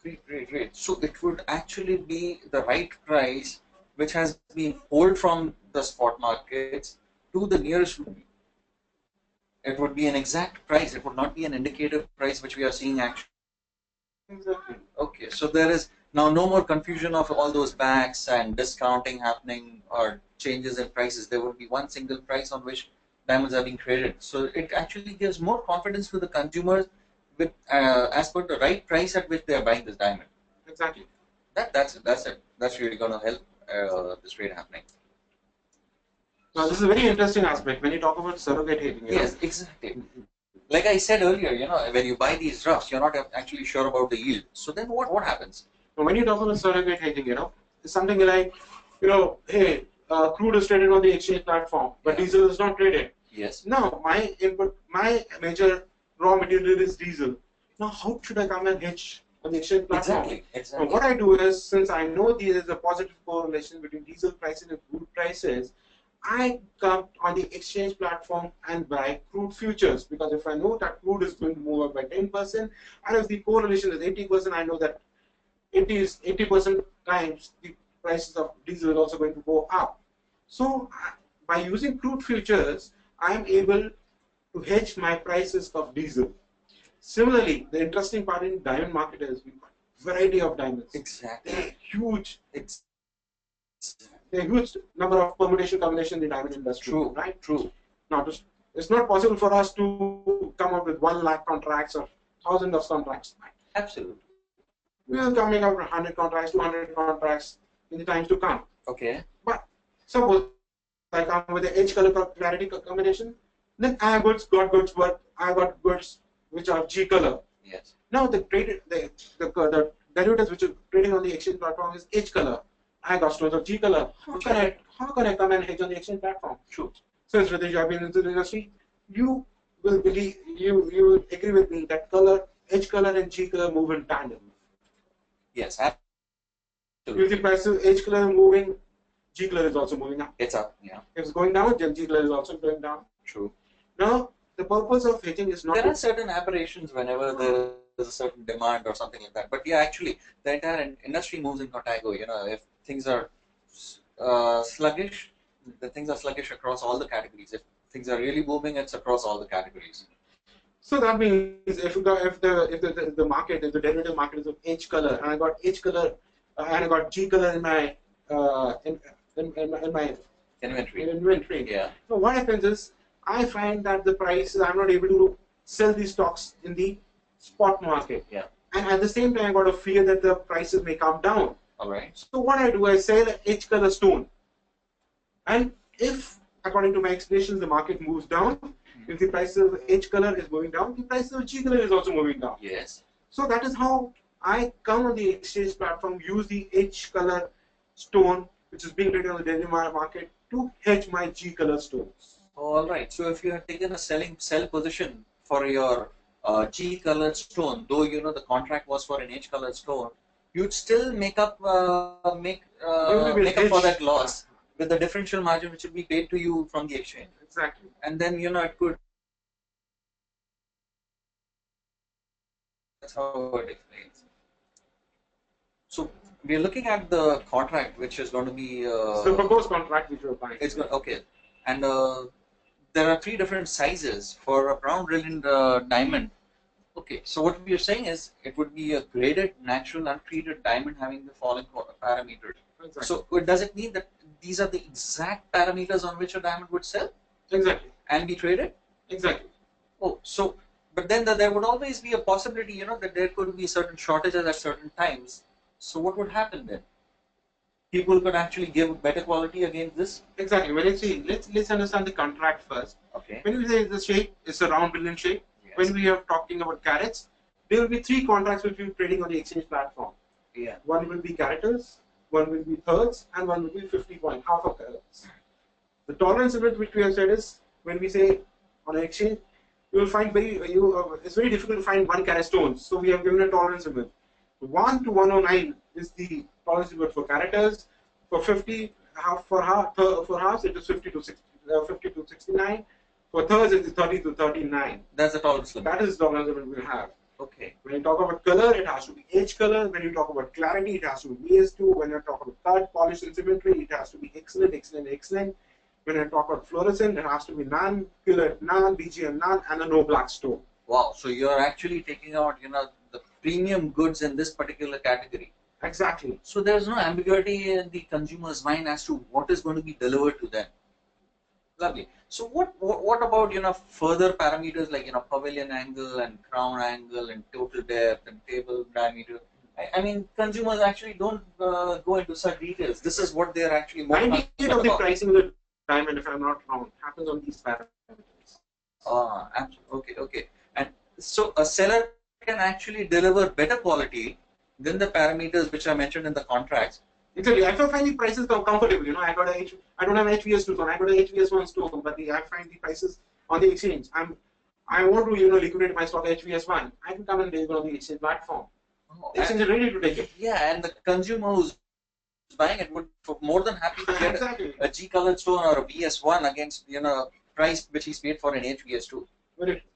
Great, great, great. So it would actually be the right price which has been pulled from the spot markets to the nearest rupee. It would be an exact price. It would not be an indicative price which we are seeing actually. Exactly. Okay, so there is now no more confusion of all those backs and discounting happening or changes in prices. There would be one single price on which diamonds are being traded. So it actually gives more confidence to the consumers with as per the right price at which they are buying this diamond. Exactly. That's it. That's really going to help this trade happening. Now, this is a very interesting aspect when you talk about surrogate hedging. Yes, exactly. Like I said earlier, when you buy these roughs, you're not actually sure about the yield. So then what happens? Now, when you talk about surrogate hedging, it's something like, hey, crude is traded on the exchange platform, but Yeah. diesel is not traded. Yes. Now, my major raw material is diesel. Now, how should I come and hedge on the exchange platform? Exactly. Now, Exactly. what I do is, since I know there is a positive correlation between diesel prices and crude prices, I come on the exchange platform and buy crude futures, because if I know that crude is going to move up by 10%, and if the correlation is 80%, I know that it is 80% times the prices of diesel is also going to go up. So by using crude futures, I am able to hedge my prices of diesel. Similarly, the interesting part in diamond market is we've got variety of diamonds. Exactly. They're huge. It's There are huge number of permutation combination in the diamond industry. true. Right? True. Now, it's not possible for us to come up with 1 lakh contracts or thousands of contracts. Absolutely. We will coming up with 100 contracts, 200 contracts in the times to come. Okay. But suppose I come with the edge color clarity combination, then I got goods which are G color. Yes. Now the derivatives which are trading on the exchange platform is H color. I got stones of G color. How can I come and hedge on the exchange platform? True. Since Ritesh, you have been into the industry, you will agree with me that H color and G color move in tandem. Yes. If Absolutely. the price of H color is moving, G color is also moving up. It's up. Yeah. If it's going down, then G color is also going down. True. Now, the purpose of hedging is not There are certain aberrations whenever there is a certain demand or something like that. But yeah, actually, the entire industry moves in contago. If things are sluggish, the things are sluggish across all the categories. If things are really booming, it's across all the categories. So that means if the market, if the derivative market is of H color, and I got H color, and I got G color in my in my inventory. Yeah. So what happens is I find that the prices I'm not able to sell these stocks in the spot market. Yeah. And at the same time, I got a fear that the prices may come down. All right. So what I do, I sell H color stone, and if according to my explanations the market moves down, if the price of H color is moving down, the price of G color is also moving down. Yes. So that is how I come on the exchange platform, use the H color stone, which is being traded on the daily market, to hedge my G color stones. All right. So if you have taken a sell position for your G colored stone, though the contract was for an H colored stone, you'd still make up You will be make up for that hedged. loss with the differential margin which will be paid to you from the exchange. Exactly. And then it could. That's how it explains. So we're looking at the contract, which is going to be. It's the proposed contract which you're buying. It's going okay, and there are three different sizes for a brown brilliant diamond. Okay, so what we are saying is it would be a graded, natural, untreated diamond having the following parameters. Exactly. So does it mean that these are the exact parameters on which a diamond would sell Exactly. and be traded? Exactly. Oh, so but then there would always be a possibility, that there could be certain shortages at certain times. So what would happen then? People could actually give better quality against this. Exactly. Well, let's understand the contract first. Okay. When we say the shape is a round brilliant shape, Yes. when we are talking about carats, there will be three contracts which will be trading on the exchange platform. Yeah. One will be characters, one will be thirds, and one will be 50 point, half of carats. The tolerance limit which we have said is when we say on an exchange, you will find it's very difficult to find 1 carat stones. So we have given a tolerance limit. 1 to 109 is the tolerance limit for characters. For 50, for halves it is 50 to 69. For thirds it is 30 to 39. That's the tolerance limit. That is the tolerance limit we have. Okay. When you talk about color, it has to be H color. When you talk about clarity, it has to be BS2. When you talk about cut, polish, and symmetry, it has to be excellent, excellent, excellent. When I talk about fluorescent, it has to be none, colored none, BGM none, and a no black stone. Wow. So you're actually taking out, the premium goods in this particular category. Exactly. So there's no ambiguity in the consumer's mind as to what is going to be delivered to them. Lovely. So what about further parameters like pavilion angle and crown angle and total depth and table diameter? I mean, consumers actually don't go into such details. This is what they're actually more 98% of the pricing of the diamond, if I'm not wrong, happens on these parameters. Okay. And so a seller can actually deliver better quality than the parameters which are mentioned in the contracts. Exactly. I find the prices comfortable. I don't have HVS2 stone. I got a HVS1 stone, but I find the prices on the exchange. I want to liquidate my stock HVS1. I can come and deliver on the exchange platform. The exchange is ready to take it. Yeah, and the consumer who's buying it would be more than happy to get exactly. a G colored stone or a BS1 against price which he's paid for an HVS2.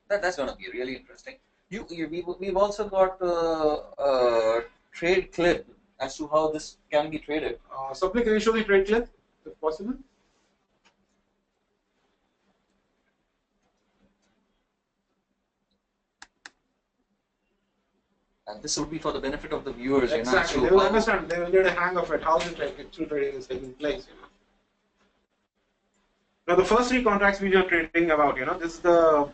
That's going to be really interesting. We've also got a trade clip as to how this can be traded. Supply, can you show the trade clip if possible? And this would be for the benefit of the viewers. Exactly. They will understand. They will get a hang of it. How the trading is taking place. Now, the first three contracts we are trading about, this is the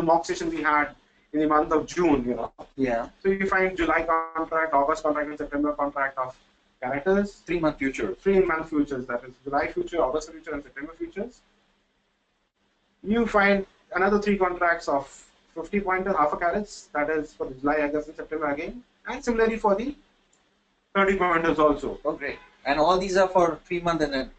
mock session we had in the month of June, Yeah. So you find July contract, August contract, and September contract of characters. 3-month future. 3-month futures. That is July future, August future, and September futures. You find another 3 contracts of 50 pointer, half a carats. That is for the July, August, and September again, and similarly for the 30 pointers also. Oh, great! And all these are for 3-month and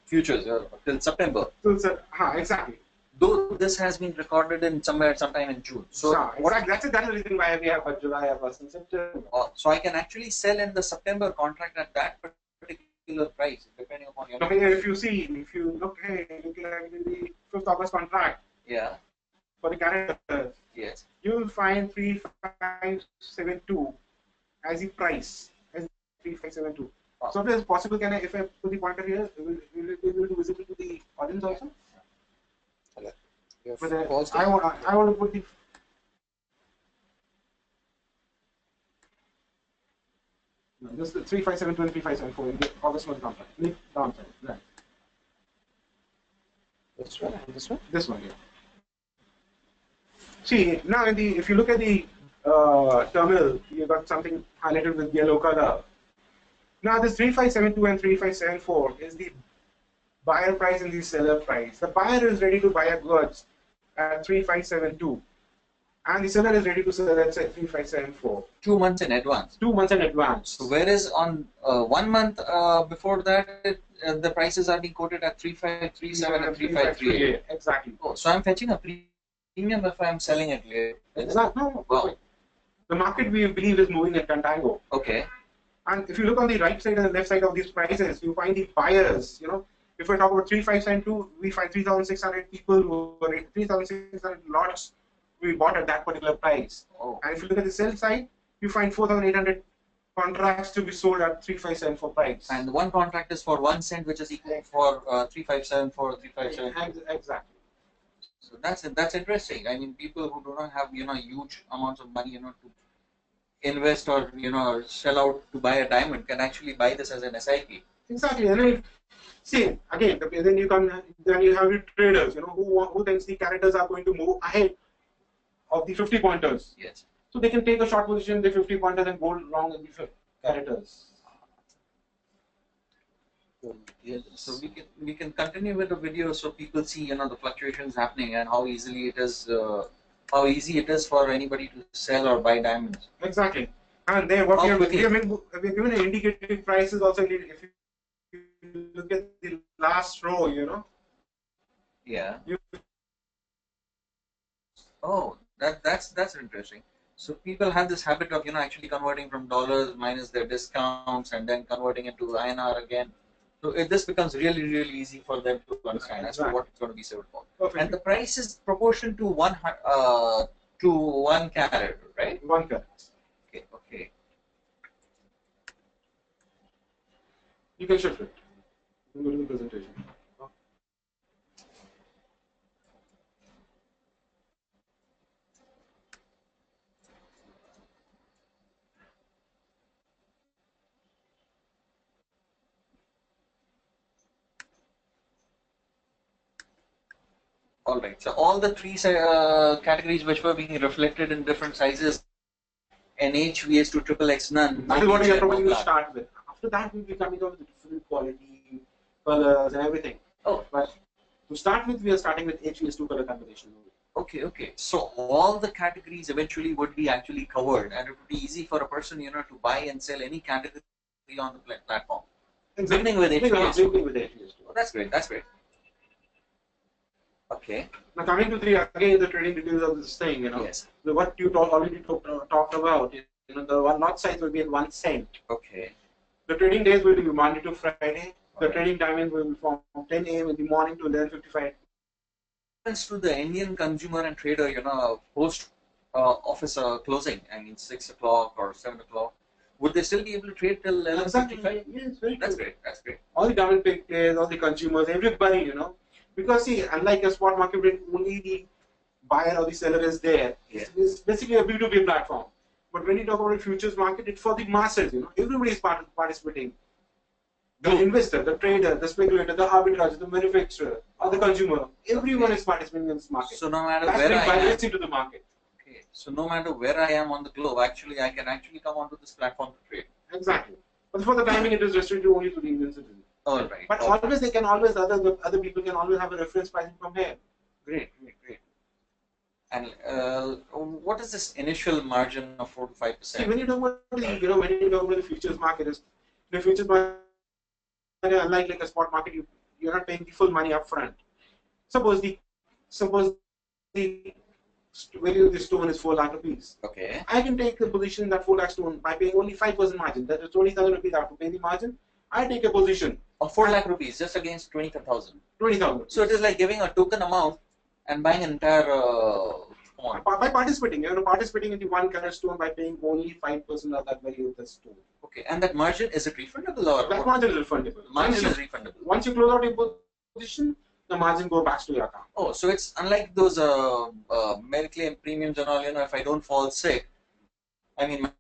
futures till September. Exactly. Though this has been recorded in sometime in June. So that's the reason why we have July, August, and September. So I can actually sell in the September contract at that particular price, depending upon your. Okay, if you look at the 5th August contract. Yeah. For the characters. Yes. You will find 3572 as the price. As 3572. Wow. So if it is possible, if I put the pointer here, will it be able to visible to the audience also? But I want to put the. This is 3572 and 3574 in the August month contract. Downside. Right. This one and this one? This one, yeah. See, now if you look at the terminal, you got something highlighted with yellow color. Now this 3572 and 3574 is the buyer price and the seller price. The buyer is ready to buy a goods at 3572. and the seller is ready to sell at say 3574. 2 months in advance. 2 months in advance. So whereas on 1 month before that, the prices are being quoted at 3537 and 3538. Exactly. Oh, so I'm fetching a premium if I'm selling it later. Exactly. No, Wow. the market we believe is moving at contango. Okay. And if you look on the right side and the left side of these prices, you find the buyers. If we talk about 3572, we find 3,600 people who were 3,600 lots we bought at that particular price. Oh. And if you look at the sell side, you find 4,800 contracts to be sold at 3,574 price. And one contract is for 1 cent, which is equal for 357 for 357. Exactly. So that's interesting. I mean, people who do not have huge amounts of money to invest or sell out to buy a diamond can actually buy this as an SIP. Exactly. And then see again, then you have your traders, who thinks the characters are going to move ahead of the 50 pointers. Yes. So they can take a short position, the 50 pointers, and go long with the characters. Yes. So we can continue with the video so people see the fluctuations happening and how easy it is for anybody to sell or buy diamonds. Exactly. And then what we have given an indicative prices also. If you look at the last row, Yeah. Oh, that's interesting. So people have this habit of actually converting from dollars minus their discounts and then converting into INR again. So this becomes really easy for them to understand as to what it's going to be sold for. Perfect. And the price is proportion to one carat, right? 1 carat. Okay. You can shift it. You can go to the presentation. All right. So all the three categories which were being reflected in different sizes, NH, VS2, XXX, none. That is what we are proposing to start with. After that, we'll be coming up with different quality, colors, and everything. Oh, but to start with, we are starting with HVS2 color combination. Okay. So all the categories eventually would be actually covered, and it would be easy for a person, to buy and sell any category on the platform. Exactly. Beginning with HVS2. Beginning with HVS2. Oh, that's great. Okay. Now coming to the trading details of this thing, Yes. What you already talked about, the one lot size will be at 1 cent. Okay. The trading days will be Monday to Friday. The trading timing will be from 10 a.m. in the morning to 11:55. To the Indian consumer and trader, post office closing, I mean 6 o'clock or 7 o'clock, would they still be able to trade till 11:55? Yes, very That's true. great. All the diamond pick players, all the consumers, everybody, because see, unlike a spot market where only the buyer or the seller is there, Yeah. it's basically a B2B platform. But when you talk about a futures market, it's for the masses, everybody is participating. The investor, the trader, the speculator, the arbitrager, the manufacturer, or the consumer, everyone is participating in this market. So no matter That's where bring I am, vibrancy to the market. okay. So no matter where I am on the globe, actually I can come onto this platform to trade. Exactly. But for the timing, it is restricted only to the Indian citizen. All right. But always other people can always have a reference pricing from here. Great. And what is this initial margin of 4 to 5%? See, when you talk about the futures market, the futures market, unlike like a spot market, you're not paying the full money up front. Suppose the value of the stone is 4 lakh rupees. Okay. I can take a position in that 4 lakh stone by paying only 5% margin. That is 20,000 rupees. I have to pay the margin. I take a position Of 4 lakh rupees just against 20,000. 20,000. So it is like giving a token amount and buying an entire coin. By participating, participating in the 1 carat stone by paying only 5% of that value of the stone. Okay, and that margin, is it refundable or? That margin is refundable. Margin is refundable. Once you close out your position, the margin goes back to your account. Oh, so it's unlike those Mediclaim premiums and all. If I don't fall sick, I mean.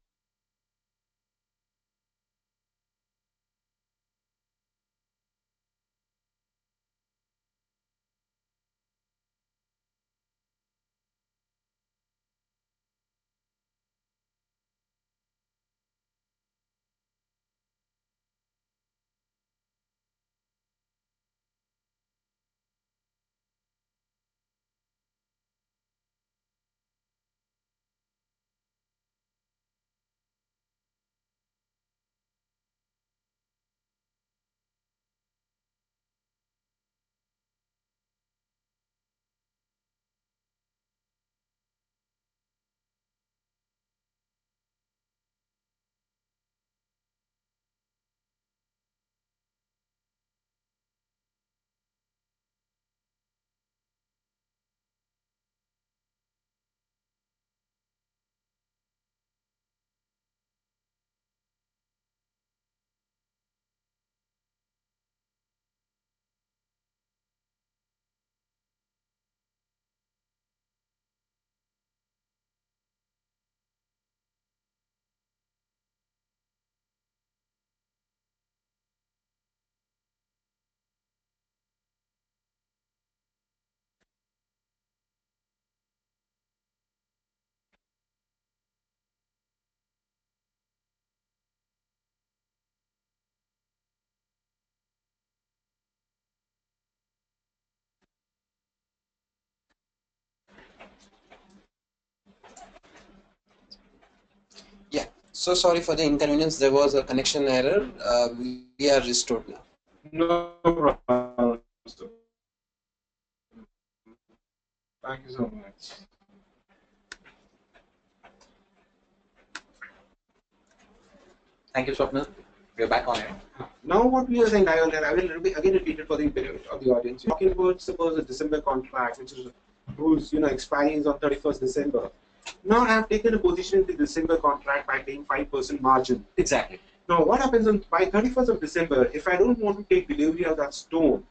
So sorry for the inconvenience. There was a connection error. We are restored now. No problem. Thank you so much. Thank you, Swapnil. We're back on air. Now what we are saying, I will again repeat it for the benefit of the audience. We're talking about, suppose, a December contract, which is whose expiry is on 31st December. Now I have taken a position in the December contract by paying 5% margin. Exactly. Now what happens by 31st of December, if I don't want to take delivery of that stone,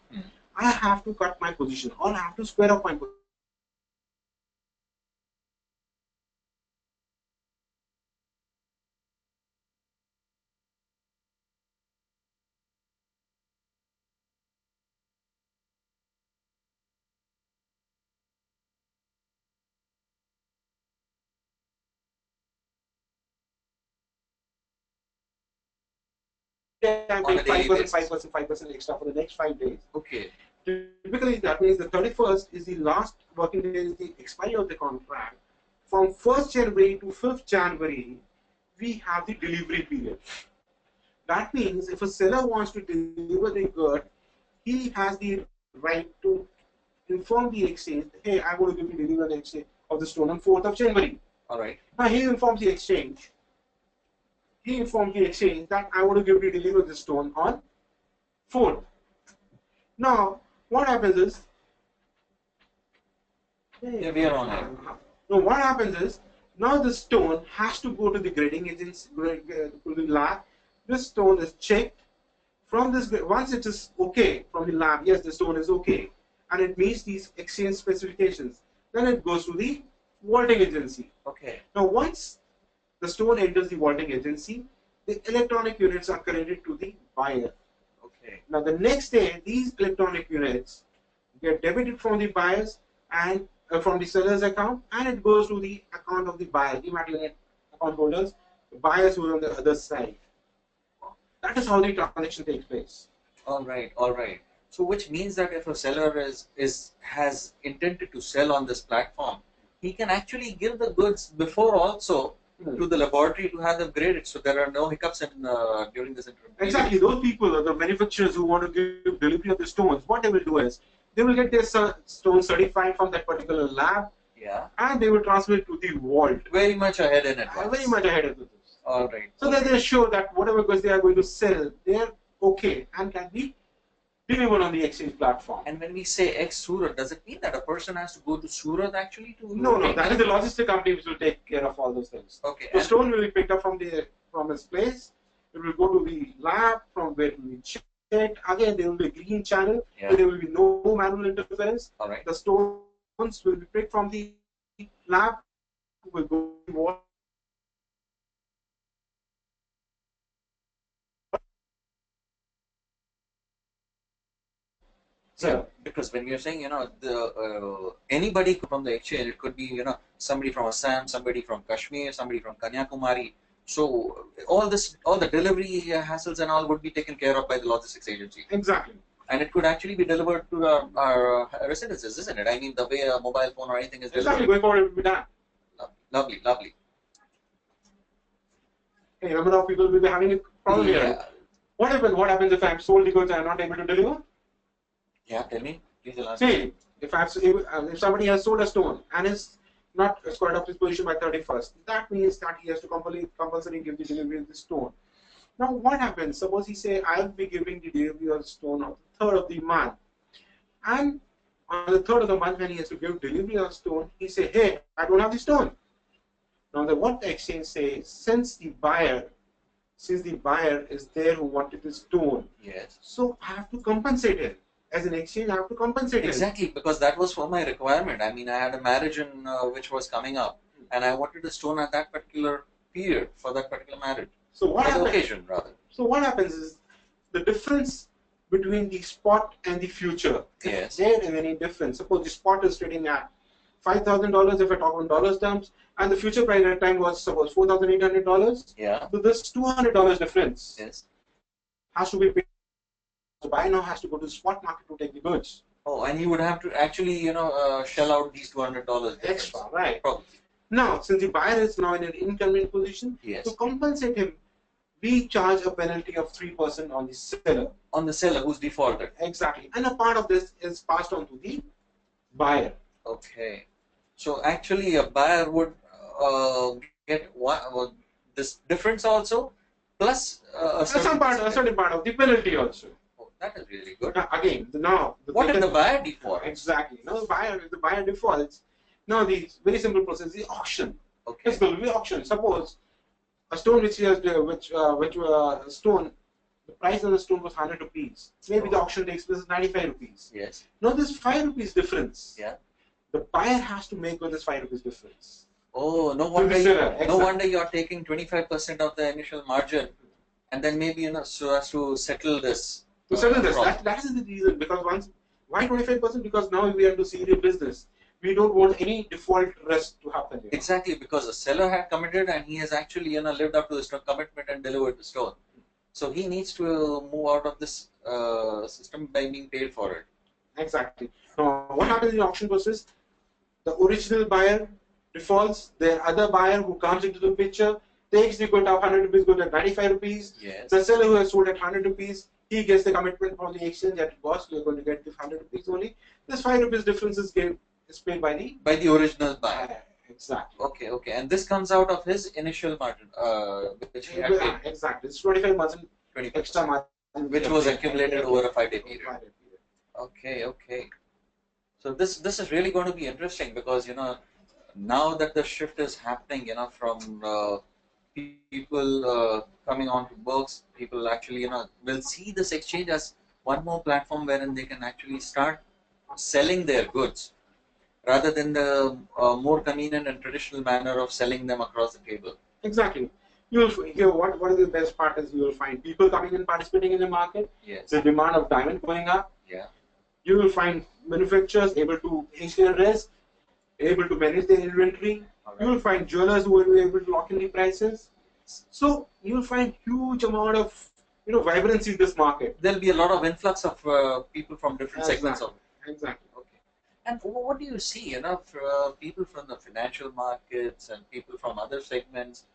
I have to cut my position or I have to square up my position. I'm paying 5%, 5%, 5% extra for the next 5 days. Okay. Typically, that means the 31st is the last working day, is the expiry of the contract. From 1st January to 5th January, we have the delivery period. That means if a seller wants to deliver the good, he has the right to inform the exchange, hey, I want to give you delivery exchange of the stone on 4th of January. All right. Now he informs the exchange. He informed the exchange that I want to give you delivery the stone on 4th. Now, what happens is, Yeah, we are on air. now what happens is, now the stone has to go to the grading agency, to the lab. This stone is checked. From this, once it is okay from the lab, yes, the stone is okay, and it meets these exchange specifications, then it goes to the vaulting agency. Okay. Now, once the stone enters the vaulting agency, the electronic units are credited to the buyer. Okay. Now, the next day, these electronic units get debited from the buyers and from the seller's account, and it goes to the account of the buyer, the unit account holders, the buyers who are on the other side. That is how the transaction takes place. All right. All right. So, which means that if a seller has intended to sell on this platform, he can actually give the goods before also to the laboratory to have them graded, so there are no hiccups during this interim. Exactly. Those people, the manufacturers who want to give delivery of the stones, what they will do is they will get their stone certified from that particular lab. Yeah. And they will transfer it to the vault. Very much ahead in advance. Very much ahead of this. All right. So that they show that whatever goods they are going to sell, they are okay and can be delivered on the exchange platform. And when we say ex-Surat, does it mean that a person has to go to Surat actually to? No, that is the logistic company which will take care of all those things. Okay. The stone will be picked up from its place. It will go to the lab from where it will be checked. Again, there will be a green channel. Yeah. So there will be no manual interference. All right. The stones will be picked from the lab. Will go to the wall. So, because when you're saying, anybody from the exchange, it could be, somebody from Assam, somebody from Kashmir, somebody from Kanyakumari. So, all the delivery hassles and all would be taken care of by the logistics agency. Exactly. And it could actually be delivered to our residences, isn't it? I mean, the way a mobile phone or anything is delivered. Exactly, going forward it will be done. Lovely, lovely. Hey, a number of people will be having a problem here. What happens if I'm sold the goods and I'm not able to deliver? Yeah, tell me. Please elaborate. See, if somebody has sold a stone and is not squared up his position by 31st, that means that he has to compulsory give the delivery of the stone. Now, what happens? Suppose he say, I'll be giving the delivery of the stone on the 3rd of the month. And on the 3rd of the month, when he has to give delivery of stone, he say, hey, I don't have the stone. Now, what the exchange says, since the buyer is there who wanted the stone, yes, so I have to compensate him. As an exchange, I have to compensate exactly, because that was for my requirement. I mean, I had a marriage which was coming up, and I wanted a stone at that particular period for that particular marriage. So what happens? Occasion, rather. So what happens is the difference between the spot and the future. Yes. If there is any difference, suppose the spot is trading at $5,000 if I talk in dollars terms, and the future price at time was suppose $4,800. Yeah. So this $200 difference has to be paid. The buyer now has to go to the spot market to take the goods. Oh, and you would have to actually, shell out these $200 extra, right? Probably. Now, since the buyer is now in an inconvenient position, Yes. to compensate him, we charge a penalty of 3% on the seller. On the seller who's defaulted. Exactly. And a part of this is passed on to the buyer. Okay. So actually, a buyer would get this difference also, plus a certain part of the penalty also. Oh, that is really good. Again, What if the buyer defaults? Exactly. Now, if the buyer defaults, now the very simple process is the auction. Okay. It's going to be auction. Suppose a stone stone, the price of the stone was 100 rupees. Maybe the auction takes place 95 rupees. Yes. Now this 5 rupees difference. Yeah. The buyer has to make with this 5 rupees difference. Oh, no wonder you're taking 25% of the initial margin, and then maybe so as to settle this. To settle this, that is the reason. Because why 25%? Because now we are into serious business. We don't want any default risk to happen. Exactly, because the seller had committed and he has actually lived up to his commitment and delivered the stone. So he needs to move out of this system by being paid for it. Exactly. Now, what happens in the auction process? The original buyer defaults. The other buyer who comes into the picture takes the good of 100 rupees, good at 95 rupees. Yes. The seller who has sold at 100 rupees, he gets the commitment from the exchange that boss, you're going to get the 100 rupees only. This 5 rupees difference is paid by the original buyer. Exactly. Okay. And this comes out of his initial margin, which he had paid. Exactly. It's 25% extra margin, which was accumulated over a 5-day period. Okay. So this is really going to be interesting because now that the shift is happening, from people coming on to books, people actually will see this exchange as one more platform wherein they can actually start selling their goods, rather than the more convenient and traditional manner of selling them across the table. Exactly. You'll hear what is the best part is you will find people coming in participating in the market. Yes. The demand of diamond going up. Yeah. You will find manufacturers able to hedge their risk, able to manage their inventory. Right. You will find jewelers who will be able to lock in the prices. So you will find huge amount of vibrancy in this market. There'll be a lot of influx of people from different segments of it. Exactly. Okay. And what do you see, for people from the financial markets and people from other segments?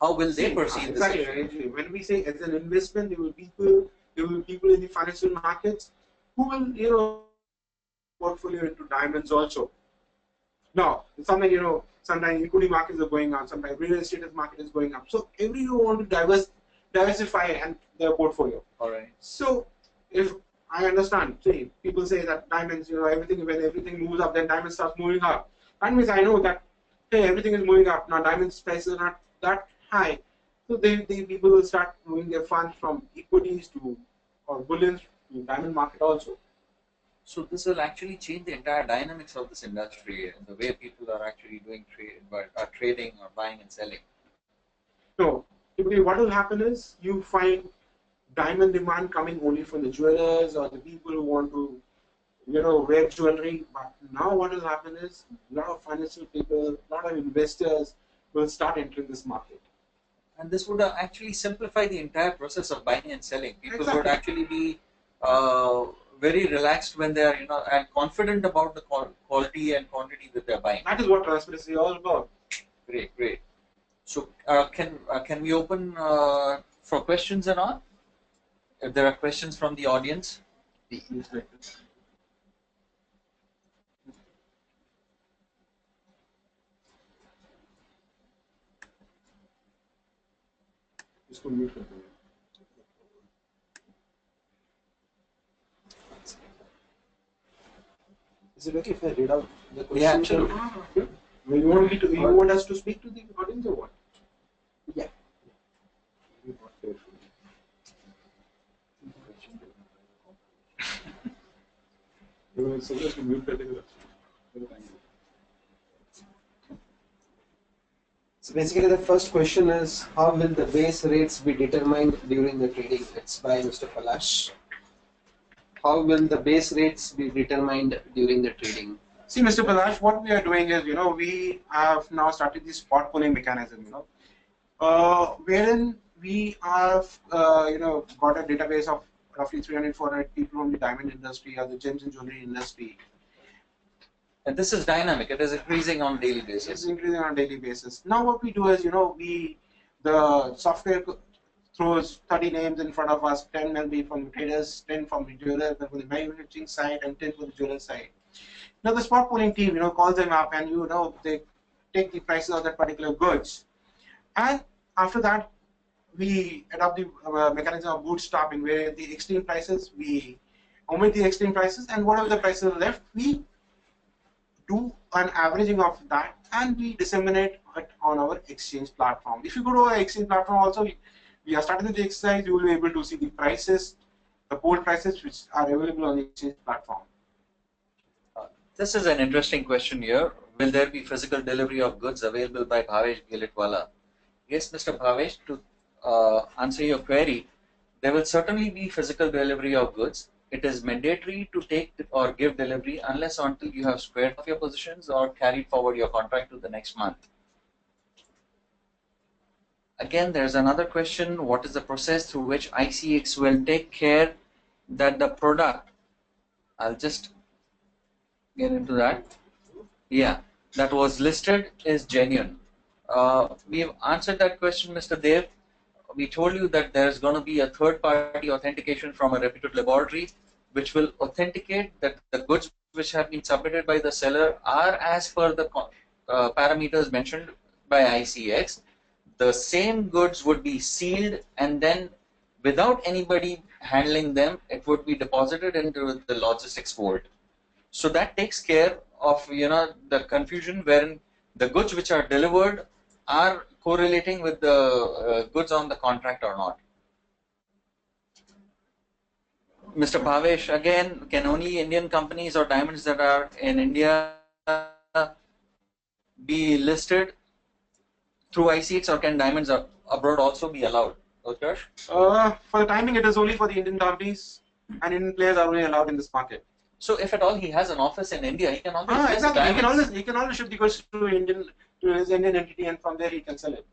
How will they perceive this? Exactly. When we say as an investment, there will be people in the financial markets who will, portfolio into diamonds also. Now, sometimes equity markets are going up, sometimes real estate market is going up. So everyone want to diversify and their portfolio. All right. So if I understand, people say that diamonds, when everything moves up, then diamonds starts moving up. That means I know that everything is moving up. Now diamonds prices are not that high. So the people will start moving their funds from equities or bullions to diamond market also. So this will actually change the entire dynamics of this industry, the way people are actually doing trading or buying and selling. So typically what will happen is you find diamond demand coming only from the jewelers or the people who want to wear jewelry. But now what will happen is a lot of financial people, a lot of investors will start entering this market. And this would actually simplify the entire process of buying and selling. People would actually be very relaxed when they are, and confident about the quality and quantity that they're buying. That is what transparency is all about. Great. So can we open for questions and all? If there are questions from the audience. Is it okay if I read out the question? Yeah, absolutely. You want us to speak to the audience or what? Yeah. So basically the first question is, how will the base rates be determined during the trading? It's by Mr. Palash. How will the base rates be determined during the trading? See, Mr. Palash, what we are doing is, we have now started this spot pulling mechanism, wherein we have, got a database of roughly 300, 400 people from the diamond industry or the gems and jewelry industry. And this is dynamic. It is increasing on a daily basis. It's increasing on a daily basis. Now what we do is, the software throws 30 names in front of us. 10 will be from the traders, 10 from the jeweler, 10 from the manufacturing side, and 10 from the jeweler side. Now the spot pooling team, calls them up, and they take the prices of that particular goods, and after that we adopt the mechanism of bootstrapping, where the extreme prices, we omit the extreme prices, and whatever the prices are left, we do an averaging of that, and we disseminate it on our exchange platform. If you go to our exchange platform also, we are starting the exercise, you will be able to see the prices, the pool prices which are available on the exchange platform. This is an interesting question here. Will there be physical delivery of goods available by Bhavesh Gilitwala? Yes, Mr. Bhavesh, to answer your query, there will certainly be physical delivery of goods. It is mandatory to take or give delivery unless or until you have squared off your positions or carried forward your contract to the next month. Again, there's another question. What is the process through which ICX will take care that the product, I'll just get into that. Yeah, that was listed is genuine. We've answered that question, Mr. Dev. We told you that there's going to be a third-party authentication from a reputed laboratory, which will authenticate that the goods which have been submitted by the seller are as per the parameters mentioned by ICX. The same goods would be sealed, and then without anybody handling them, it would be deposited into the logistics vault. So that takes care of the confusion wherein the goods which are delivered are correlating with the goods on the contract or not. Mr. Bhavesh, again, can only Indian companies or diamonds that are in India be listed through ICX, or can diamonds abroad also be allowed? Okay. For the timing, it is only for the Indian companies, and Indian players are only allowed in this market. So if at all he has an office in India, he can always exactly. He can always ship the goods to his Indian entity, and from there he can sell it.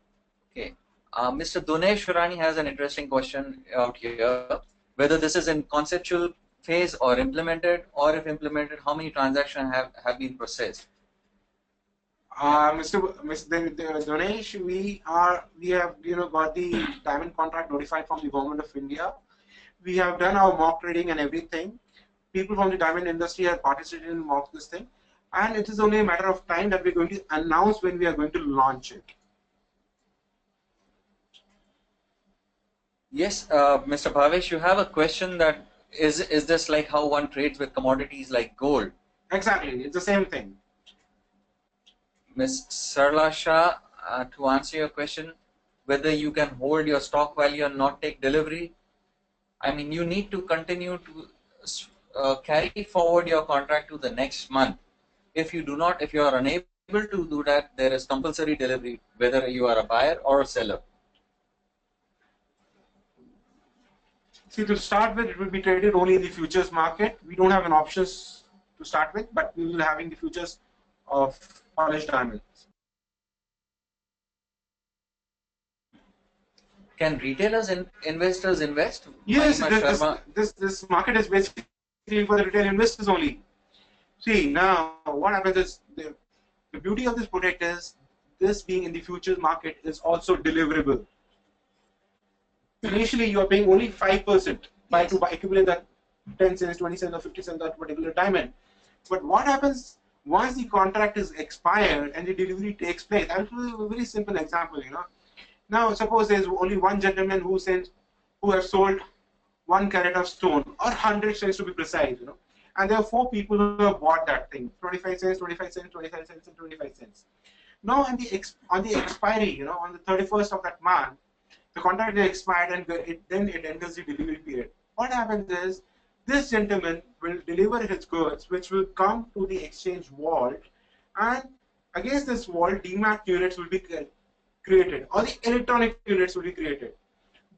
Okay. Mr. Dinesh Shirani has an interesting question out here. Whether this is in conceptual phase or implemented, or if implemented, how many transactions have been processed? Mr. Dinesh, we have got the diamond contract notified from the government of India. We have done our mock trading and everything. People from the diamond industry have participated in mock this thing, and it is only a matter of time that we're going to announce when we are going to launch it. Yes, Mr. Bhavesh, you have a question that is this like how one trades with commodities like gold? Exactly, it's the same thing. Ms. Sarla Shah, to answer your question, whether you can hold your stock value and not take delivery, I mean, you need to continue to carry forward your contract to the next month. If you are unable to do that, there is compulsory delivery, whether you are a buyer or a seller. See, to start with, it will be traded only in the futures market. We don't have an options to start with, but we will having the futures of polished diamonds. Can retailers and investors invest? Yes, this market is basically for the retail investors only. See, now what happens is the beauty of this product is this being in the futures market is also deliverable. Initially, you are paying only 5% to buy equivalent that 10 cents, 20 cents, or 50 cents that particular diamond. But what happens once the contract is expired and the delivery takes place? I'll give you a very simple example. Now, suppose there's only one gentleman who has sold 1 carat of stone, or 100 cents to be precise. And there are 4 people who have bought that thing, 25 cents, 25 cents, 25 cents, and 25 cents. Now, on the expiry, on the 31st of that month, the contract is expired, and then it enters the delivery period. What happens is this gentleman will deliver his goods, which will come to the exchange vault, and against this vault, DMAT units will be created, or the electronic units will be created.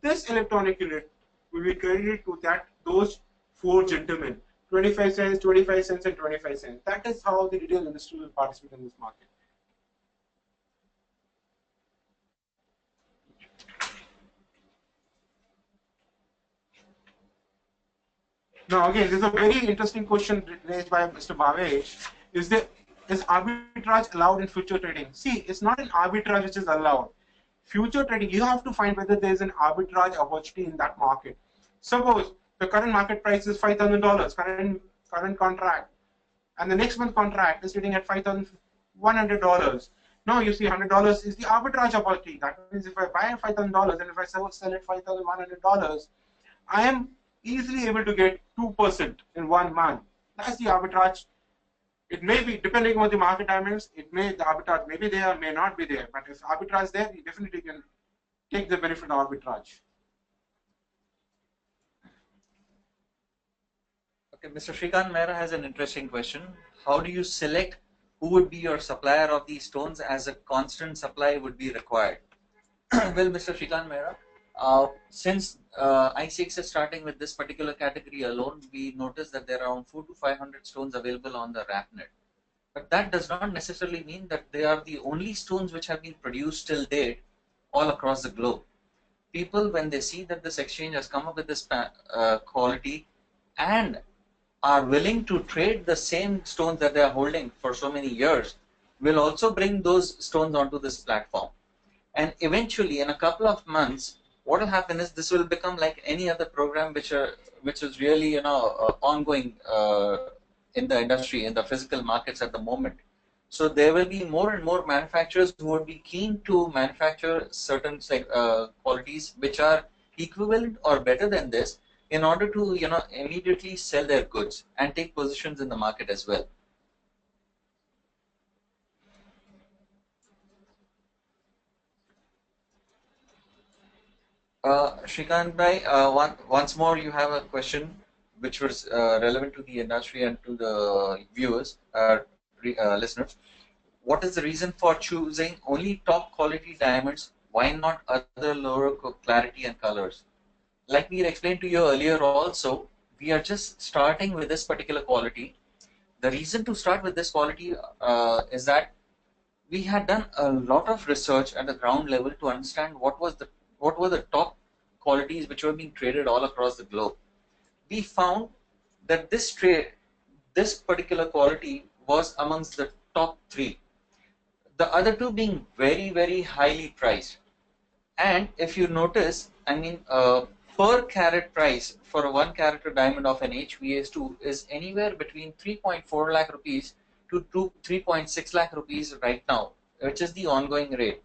This electronic unit will be credited to those 4 gentlemen, 25 cents, 25 cents, and 25 cents. That is how the retail industry will participate in this market. Now, again, this is a very interesting question raised by Mr. Bhavesh. is arbitrage allowed in future trading? See, it's not an arbitrage which is allowed. Future trading, you have to find whether there is an arbitrage opportunity in that market. Suppose the current market price is $5,000, current contract, and the next month contract is trading at $5,100. Now you see $100 is the arbitrage opportunity. That means if I buy at $5,000 and if I sell at $5,100, I am easily able to get 2% in 1 month. That's the arbitrage. It may be, depending on the market dynamics, the arbitrage may be there, may not be there. But if arbitrage is there, you definitely can take the benefit of arbitrage. Okay, Mr. Shrikant Mehra has an interesting question. How do you select who would be your supplier of these stones, as a constant supply would be required? Well, Mr. Shrikant Mehra, since Icex is starting with this particular category alone, we noticed that there are around 400 to 500 stones available on the RapNet. But that does not necessarily mean that they are the only stones which have been produced till date all across the globe. People, when they see that this exchange has come up with this quality and are willing to trade the same stones that they are holding for so many years, will also bring those stones onto this platform. And eventually, in a couple of months, what will happen is this will become like any other program which is really ongoing in the industry, in the physical markets at the moment. So there will be more and more manufacturers who would be keen to manufacture certain qualities which are equivalent or better than this, in order to immediately sell their goods and take positions in the market as well. Shrikant bhai, once more you have a question which was relevant to the industry and to the viewers, listeners. What is the reason for choosing only top quality diamonds? Why not other lower clarity and colors? Like we explained to you earlier also, we are just starting with this particular quality. The reason to start with this quality is that we had done a lot of research at the ground level to understand what were the top qualities which were being traded all across the globe. We found that this particular quality was amongst the top 3. The other 2 being very, very highly priced. And if you notice, I mean, per carat price for a 1 carat diamond of an HVS2 is anywhere between 3.4 lakh rupees to 3.6 lakh rupees right now, which is the ongoing rate.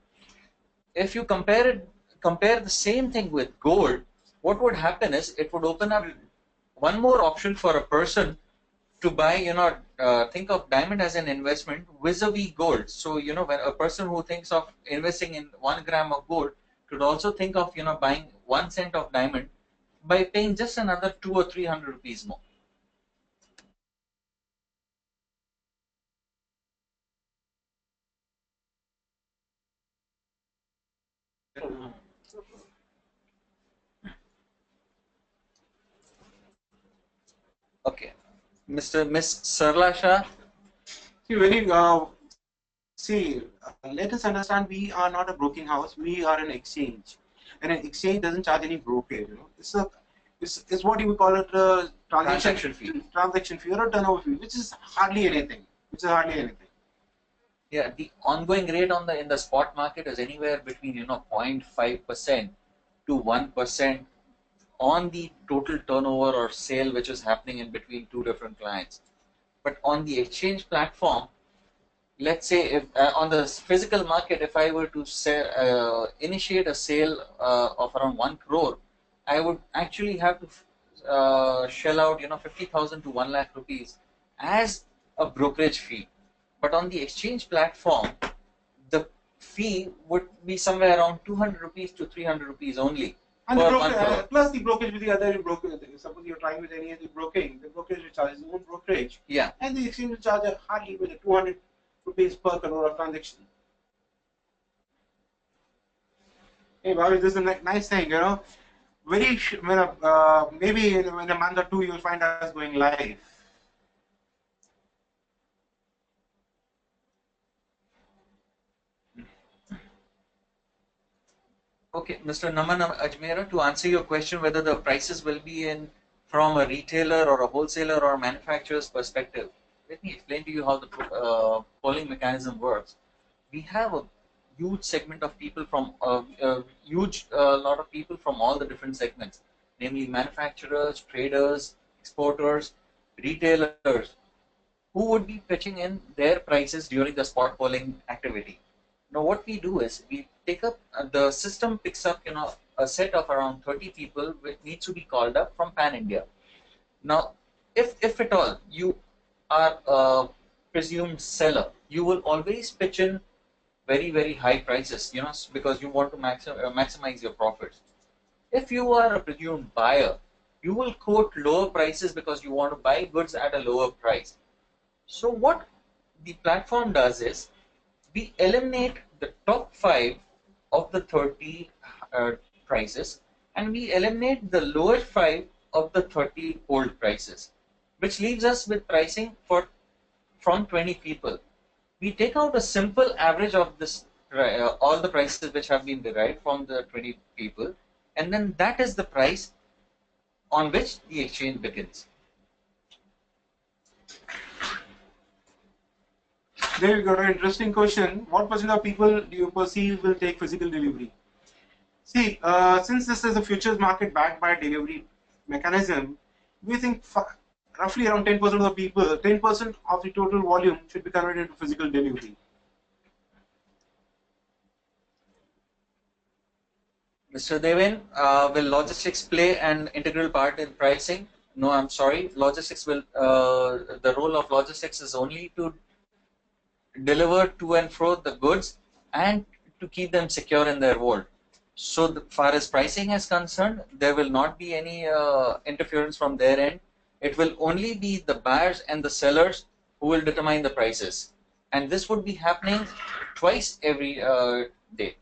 If you compare the same thing with gold, what would happen is it would open up one more option for a person to buy, think of diamond as an investment vis-a-vis gold. So, when a person who thinks of investing in 1 gram of gold could also think of, buying 1 cent of diamond by paying just another 200 or 300 rupees more. Okay, Miss Sarla Shah. Let us understand, we are not a broking house, we are an exchange. And an exchange doesn't charge any brokerage. It's what you would call it a transaction fee or a turnover fee, which is hardly anything. Yeah, the ongoing rate in the spot market is anywhere between 0.5% to 1% on the total turnover or sale which is happening in between 2 different clients. But on the exchange platform, let's say if on the physical market, if I were to initiate a sale of around 1 crore, I would actually have to shell out 50,000 to 1 lakh rupees as a brokerage fee. But on the exchange platform, the fee would be somewhere around 200 rupees to 300 rupees only. And plus the brokerage with the other broker. Suppose you're trying with any other broking, the brokerage will charge its own brokerage. Yeah. And the exchange will charge hardly with 200 rupees per crore of transaction. Hey, Bobby, this is a nice thing, maybe in a month or 2 you'll find us going live. Okay, Mr. Naman Ajmera, to answer your question whether the prices will be from a retailer or a wholesaler or manufacturer's perspective, let me explain to you how the polling mechanism works. We have a huge segment of people from a huge lot of people from all the different segments, namely manufacturers, traders, exporters, retailers, who would be pitching in their prices during the spot polling activity. Now, what we do is we take up the system picks up a set of around 30 people which needs to be called up from Pan India. Now, if at all you are a presumed seller, you will always pitch in very high prices, because you want to maximize your profits. If you are a presumed buyer, you will quote lower prices because you want to buy goods at a lower price. So what the platform does is we eliminate the top 5 of the 30 prices, and we eliminate the lower 5 of the 30 old prices, which leaves us with pricing from 20 people. We take out a simple average of this all the prices which have been derived from the 20 people, and then that is the price on which the exchange begins. There you go. An interesting question. What percent of people do you perceive will take physical delivery? See, since this is a futures market backed by a delivery mechanism, we think roughly around 10% of the people, 10% of the total volume should be converted into physical delivery. Mr. Devin, will logistics play an integral part in pricing? No, I'm sorry. Logistics will. The role of logistics is only to deliver to and fro the goods and to keep them secure in their vault. So, as far as pricing is concerned, there will not be any interference from their end. It will only be the buyers and the sellers who will determine the prices, and this would be happening twice every day.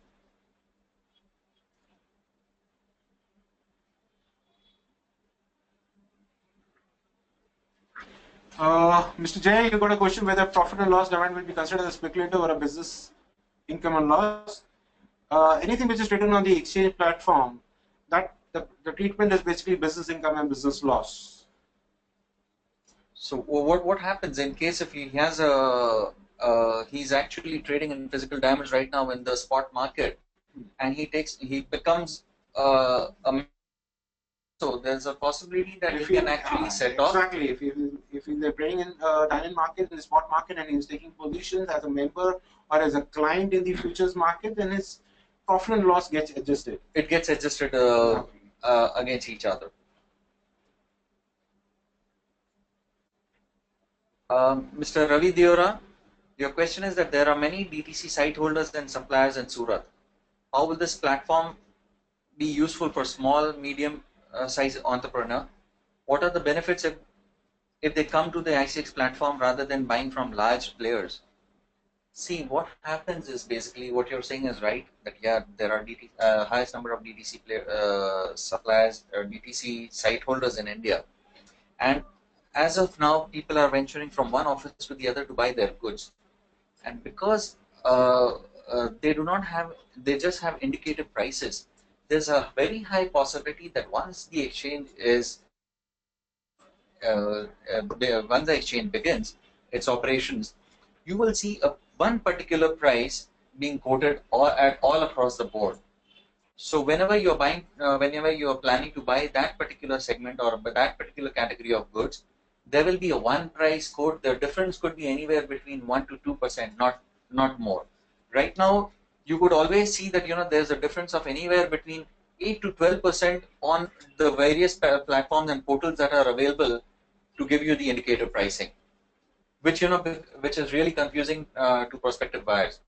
Mr. Jay, you got a question whether profit and loss dividend will be considered as speculative or a business income and loss. Anything which is written on the exchange platform, that the treatment is basically business income and business loss. So what happens in case if he has he's actually trading in physical diamonds right now in the spot market, and he becomes a so there's a possibility that he can actually set off. Exactly. If they're trading in diamond market, in the spot market, and he's taking positions as a member or as a client in the futures market, then his profit and loss gets adjusted. It gets adjusted against each other. Mr. Ravi Diora, your question is that there are many DTC site holders and suppliers in Surat. How will this platform be useful for small, medium size entrepreneur? What are the benefits if they come to the Icex platform rather than buying from large players? See, what happens is basically what you're saying is right, that yeah, there are highest number of DTC suppliers or DTC site holders in India, and as of now, people are venturing from one office to the other to buy their goods, and because they just have indicative prices, there's a very high possibility that once the exchange begins its operations, you will see one particular price being quoted all across the board. So whenever you're buying, whenever you're planning to buy that particular segment or that particular category of goods, there will be a one price quote. The difference could be anywhere between 1 to 2%, not more. Right now, you could always see that there's a difference of anywhere between 8 to 12% on the various platforms and portals that are available to give you the indicator pricing, which is really confusing to prospective buyers.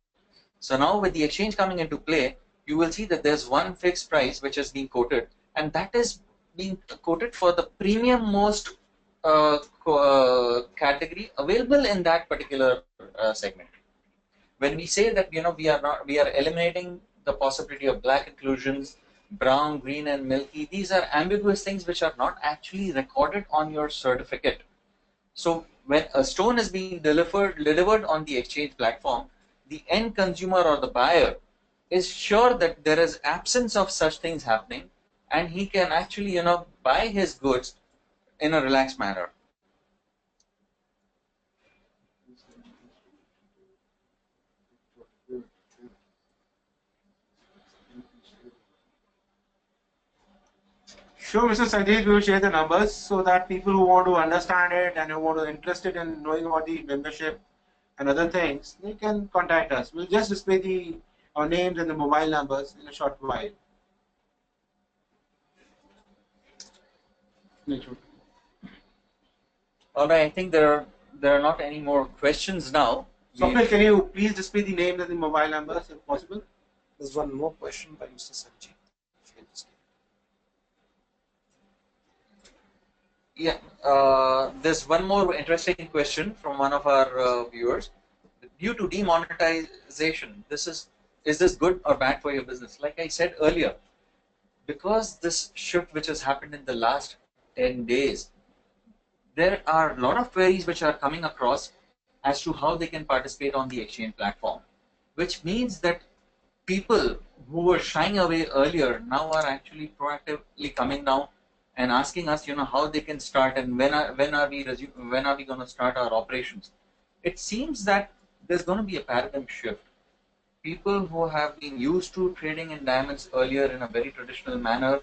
So now with the exchange coming into play, you will see that there's one fixed price which is being quoted, and that is being quoted for the premium most category available in that particular segment. When we say that we are eliminating the possibility of black inclusions, brown, green, and milky, these are ambiguous things which are not actually recorded on your certificate. So when a stone is being delivered on the exchange platform, the end consumer or the buyer is sure that there is absence of such things happening, and he can actually buy his goods in a relaxed manner. Sure, Mr. Sanjeev, we will share the numbers so that people who want to understand it and who want to interested in knowing about the membership and other things, they can contact us. We'll just display the our names and the mobile numbers in a short while. All right, I think there are not any more questions now. Swapnil, can you please display the names and the mobile numbers if possible? There's one more question by Mr. Sanjeev. Yeah, there's one more interesting question from one of our viewers. Due to demonetization, is this good or bad for your business? Like I said earlier, because this shift which has happened in the last 10 days, there are a lot of queries which are coming across as to how they can participate on the exchange platform, which means that people who were shying away earlier now are actually proactively coming down and asking us, how they can start and when are we going to start our operations. It seems that there's going to be a paradigm shift. People who have been used to trading in diamonds earlier in a very traditional manner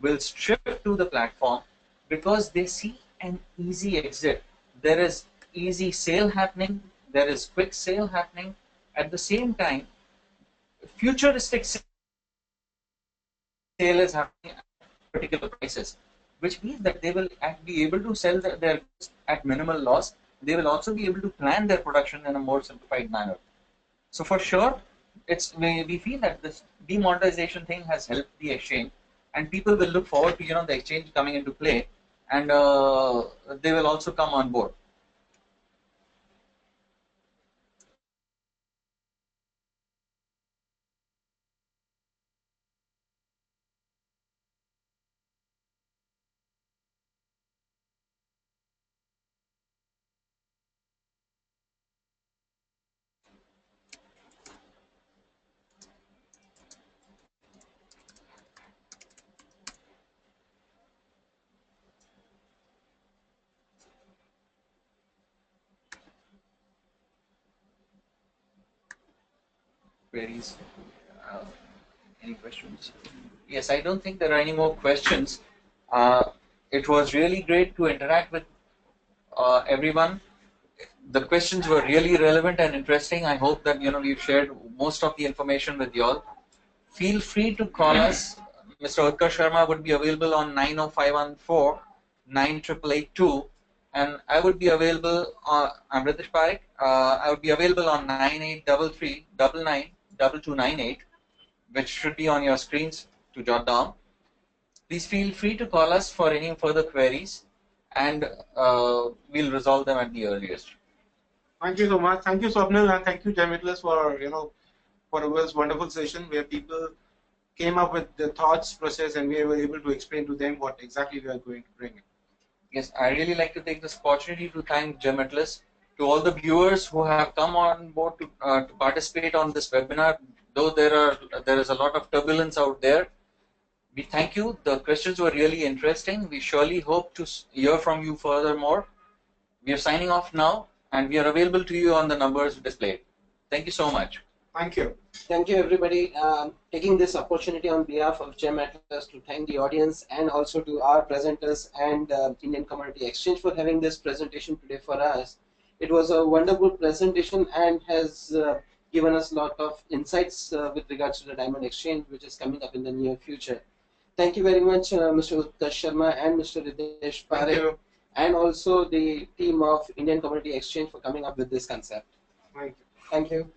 will shift to the platform because they see an easy exit. There is easy sale happening, there is quick sale happening. At the same time, futuristic sale is happening at particular prices, which means that they will be able to sell their goods at minimal loss. They will also be able to plan their production in a more simplified manner. So for sure, we feel that this demonetization thing has helped the exchange, and people will look forward to the exchange coming into play, and they will also come on board. Queries? Any questions? Yes, I don't think there are any more questions. It was really great to interact with everyone. The questions were really relevant and interesting. I hope that we've shared most of the information with you all. Feel free to call us. Mr. Utkarsh Sharma would be available on 90514 9882, and I would be available. I'm Ritesh Parekh. I would be available on 9833 2298, which should be on your screens to jot down. Please feel free to call us for any further queries, and we'll resolve them at the earliest. Thank you so much. Thank you, Swapnil, and thank you, GemAtlas, for a wonderful session where people came up with the thoughts process and we were able to explain to them what exactly we are going to bring. Yes, I really like to take this opportunity to thank GemAtlas, to all the viewers who have come on board to participate on this webinar. Though there is a lot of turbulence out there, we thank you. The questions were really interesting. We surely hope to hear from you furthermore. We are signing off now, and we are available to you on the numbers displayed. Thank you so much. Thank you. Thank you, everybody. Taking this opportunity on behalf of GemAtlas to thank the audience and also to our presenters and Indian Commodity Exchange for having this presentation today for us. It was a wonderful presentation and has given us a lot of insights with regards to the Diamond Exchange, which is coming up in the near future. Thank you very much, Mr. Utkarsh Sharma and Mr. Ritesh Parekh, and also the team of Indian Commodity Exchange for coming up with this concept. Thank you. Thank you.